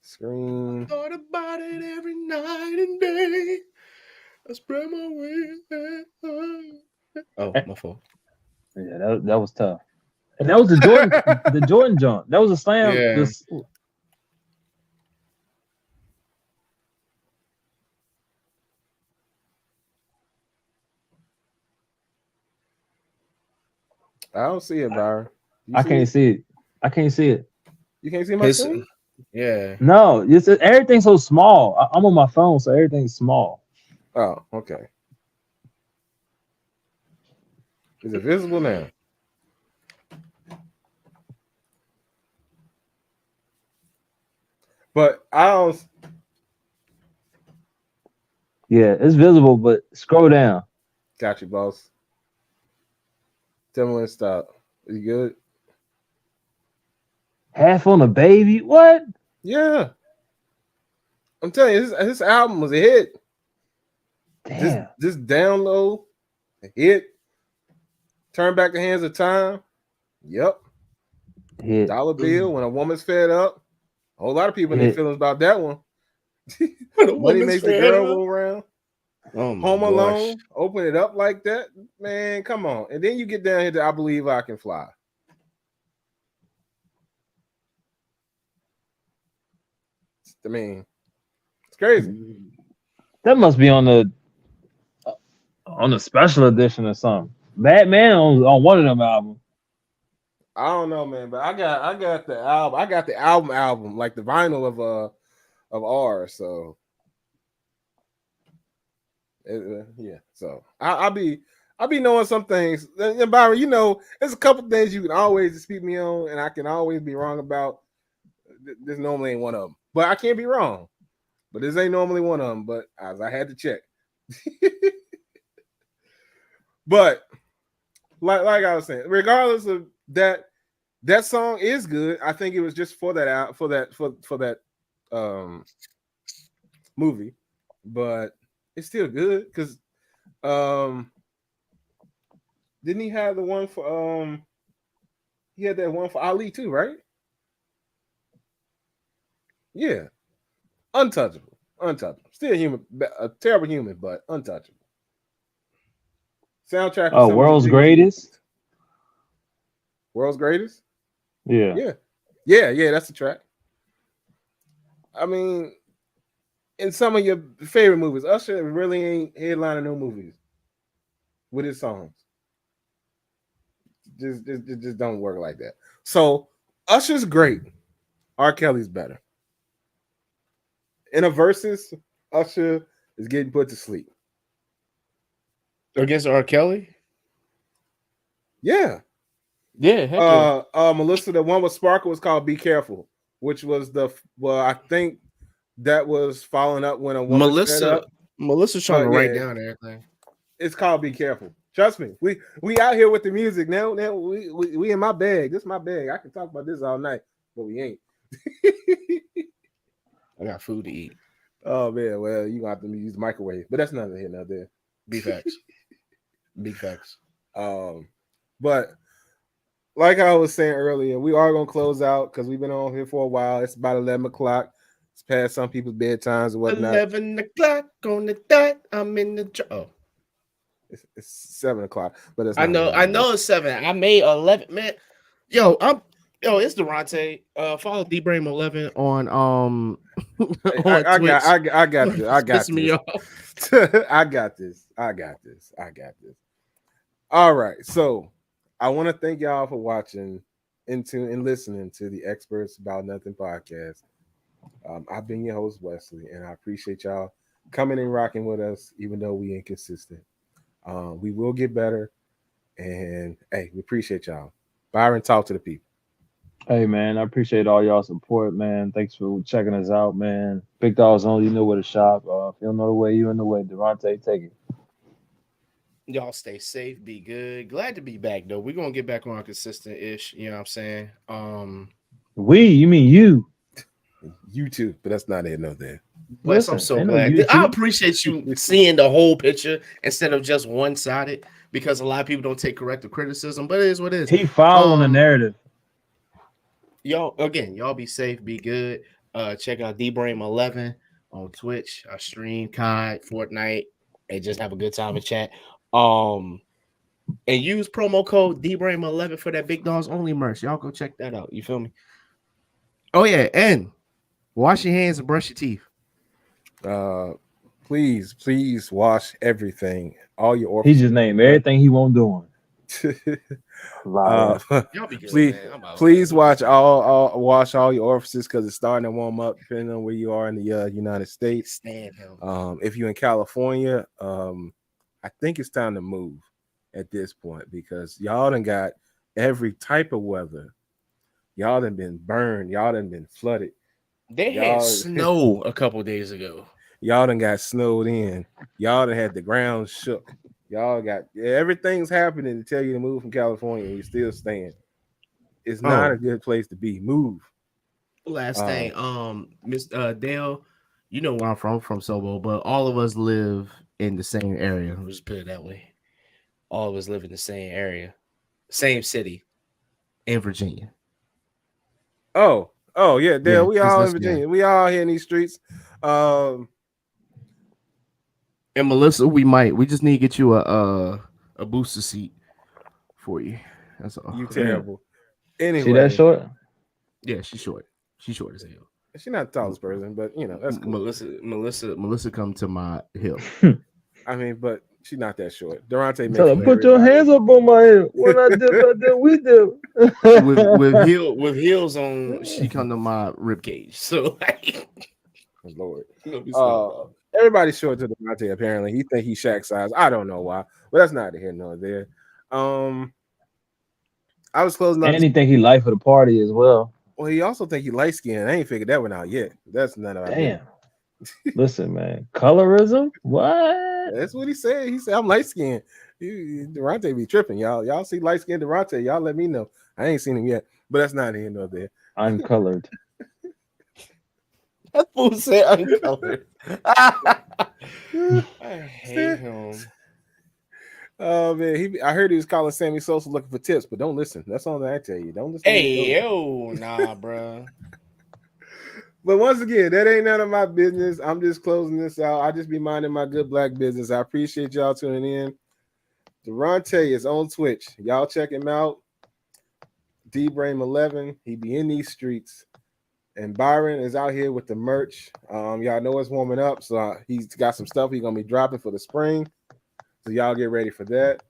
Screen. Thought about it every night and day. I spread my wings. Oh, my fault. Yeah, that was tough. And that was the Jordan jump. That was a slam. Yeah. I don't see it, Byron. I can't see it. I can't see it. You can't see my screen? Yeah. No, everything's so small. I'm on my phone, so everything's small. Oh, okay. Is it visible now? But I don't. Yeah, it's visible, but scroll down. Got you, boss. Tell me when to stop. Is you good? Half on a Baby? What? Yeah. I'm telling you, this album was a hit. Damn. This download, a hit. Turn Back the Hands of Time. Yep. Hit. Dollar Bill, When a Woman's Fed Up. A whole lot of people in their feelings about that one. For the Money women's makes the fair. girl go round. Oh my Home gosh. Alone, open it up like that, man. Come on, and then you get down here to I Believe I Can Fly. I mean, it's crazy. That must be on the special edition or something. Batman on one of them albums. I don't know, man, but I got the album. I got the album, like the vinyl of R. So yeah. So I'll be knowing some things. And Byron, you know, there's a couple things you can always dispute me on, and I can always be wrong about. This normally ain't one of them, but I can't be wrong. But this ain't normally one of them. But as I had to check. But like I was saying, regardless of that song is good. I think it was just for that movie, but it's still good because didn't he have the one for he had that one for Ali too, right? Yeah, untouchable. Still human, a terrible human, but untouchable. Soundtrack. Oh, World's Greatest. World's Greatest. Yeah. Yeah. That's the track. I mean, in some of your favorite movies, Usher really ain't headlining no movies with his songs. Just don't work like that. So Usher's great. R. Kelly's better. In a versus, Usher is getting put to sleep. Against R. Kelly? Yeah. Yeah. Heck yeah. Melissa, the one with Sparkle was called Be Careful, which was I think that was following up when a woman Melissa's trying to write down everything. It's called Be Careful. Trust me. We out here with the music now. Now we in my bag. This is my bag. I can talk about this all night, but we ain't. I got food to eat. Oh man, well, you gonna have to use the microwave, but that's neither here nor there. Big facts. Big facts. But like I was saying earlier, we are gonna close out because we've been on here for a while. It's about 11 o'clock. It's past some people's bedtimes and whatnot. 11 o'clock on the dot. I'm in the It's 7 o'clock, but it's I know it's 7. I made 11, man. It's Durante. Follow DBrain11 on I Twitch. I got this. I got Piss me off. I got this. All right. So I want to thank y'all for watching and listening to the Experts About Nothing podcast. I've been your host, Wesley, and I appreciate y'all coming and rocking with us, even though we inconsistent. We will get better. And hey, we appreciate y'all. Byron, talk to the people. Hey man, I appreciate all y'all support, man. Thanks for checking us out, man. Big Dogs Only, you know where to shop. If you don't know the way, you in the way. Durante, take it. Y'all stay safe, be good. Glad to be back though. We're gonna get back on consistent ish. You know what I'm saying? You mean you? You too, but that's not it, no there. Wes, I'm so glad. I appreciate you seeing the whole picture instead of just one-sided, because a lot of people don't take corrective criticism, but it is what it is. He following the narrative. Y'all be safe, be good. Check out DBrain11 on Twitch. I stream COD, Fortnite, and just have a good time and chat. And use promo code DBrain11 for that Big Dogs Only merch. Y'all go check that out. You feel me? Oh yeah, and wash your hands and brush your teeth. Please wash everything. All your orifices. He just named everything he won't doing. Please wash all your orifices because it's starting to warm up depending on where you are in the United States. If you're in California, I think it's time to move at this point because y'all done got every type of weather. Y'all done been burned. Y'all done been flooded. They had snow a couple days ago. Y'all done got snowed in. Y'all done had the ground shook. Y'all got everything's happening to tell you to move from California and you're still staying. It's not a good place to be. Move. Last thing, Miss Dale, you know where I'm from Sobo, but all of us live in the same area. Let's just put it that way. All of us live in the same area, same city, in Virginia. Oh yeah, Dale. We all in Virginia. We all here in these streets. Um, And Melissa, we just need to get you a booster seat for you. That's all. you Yeah. terrible. See that Anyway, short? Yeah, she's short. She's short as hell. she's not the tallest person, but that's cool. Melissa, come to my hip. I mean, but she's not that short. Durante makes Tell her, put hilarious your videos. hands up on my head. When I dip, we dip. With heels on, she come to my rib cage. So Lord. it'll be small. Everybody's short to Durante, apparently. He think he's Shaq size. I don't know why, but that's neither here nor there. I was closing out. And he think he life of the party as well. Well, he also think he light skinned. I ain't figured that one out yet. That's none of our business. Damn. Listen, man. Colorism? What? That's what he said. He said I'm light skinned. Durante be tripping, y'all. Y'all see light skinned Durante? Y'all let me know. I ain't seen him yet, but that's not here nor there. I'm colored. That fool said uncolored. I hate him. Oh man, I heard he was calling Sammy Sosa looking for tips, but don't listen. That's all that I tell you. Don't listen. Hey, yo, nah, bro. But once again, that ain't none of my business. I'm just closing this out. I just be minding my good black business. I appreciate y'all tuning in. Durante is on Twitch. Y'all check him out. DBrame11. He be in these streets. And Byron is out here with the merch. Y'all know it's warming up, so he's got some stuff he's gonna be dropping for the spring. So y'all get ready for that.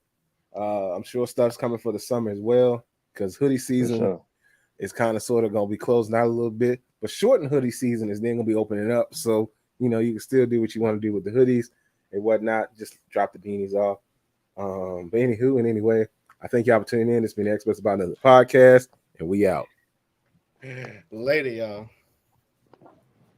I'm sure stuff's coming for the summer as well, because hoodie season is kind of sort of gonna be closing out a little bit. But shortened hoodie season is then gonna be opening up. So you can still do what you want to do with the hoodies and whatnot. Just drop the beanies off. But anywho, and anyway, I thank y'all for tuning in. It's been the Experts About Another podcast, and we out. Later, y'all.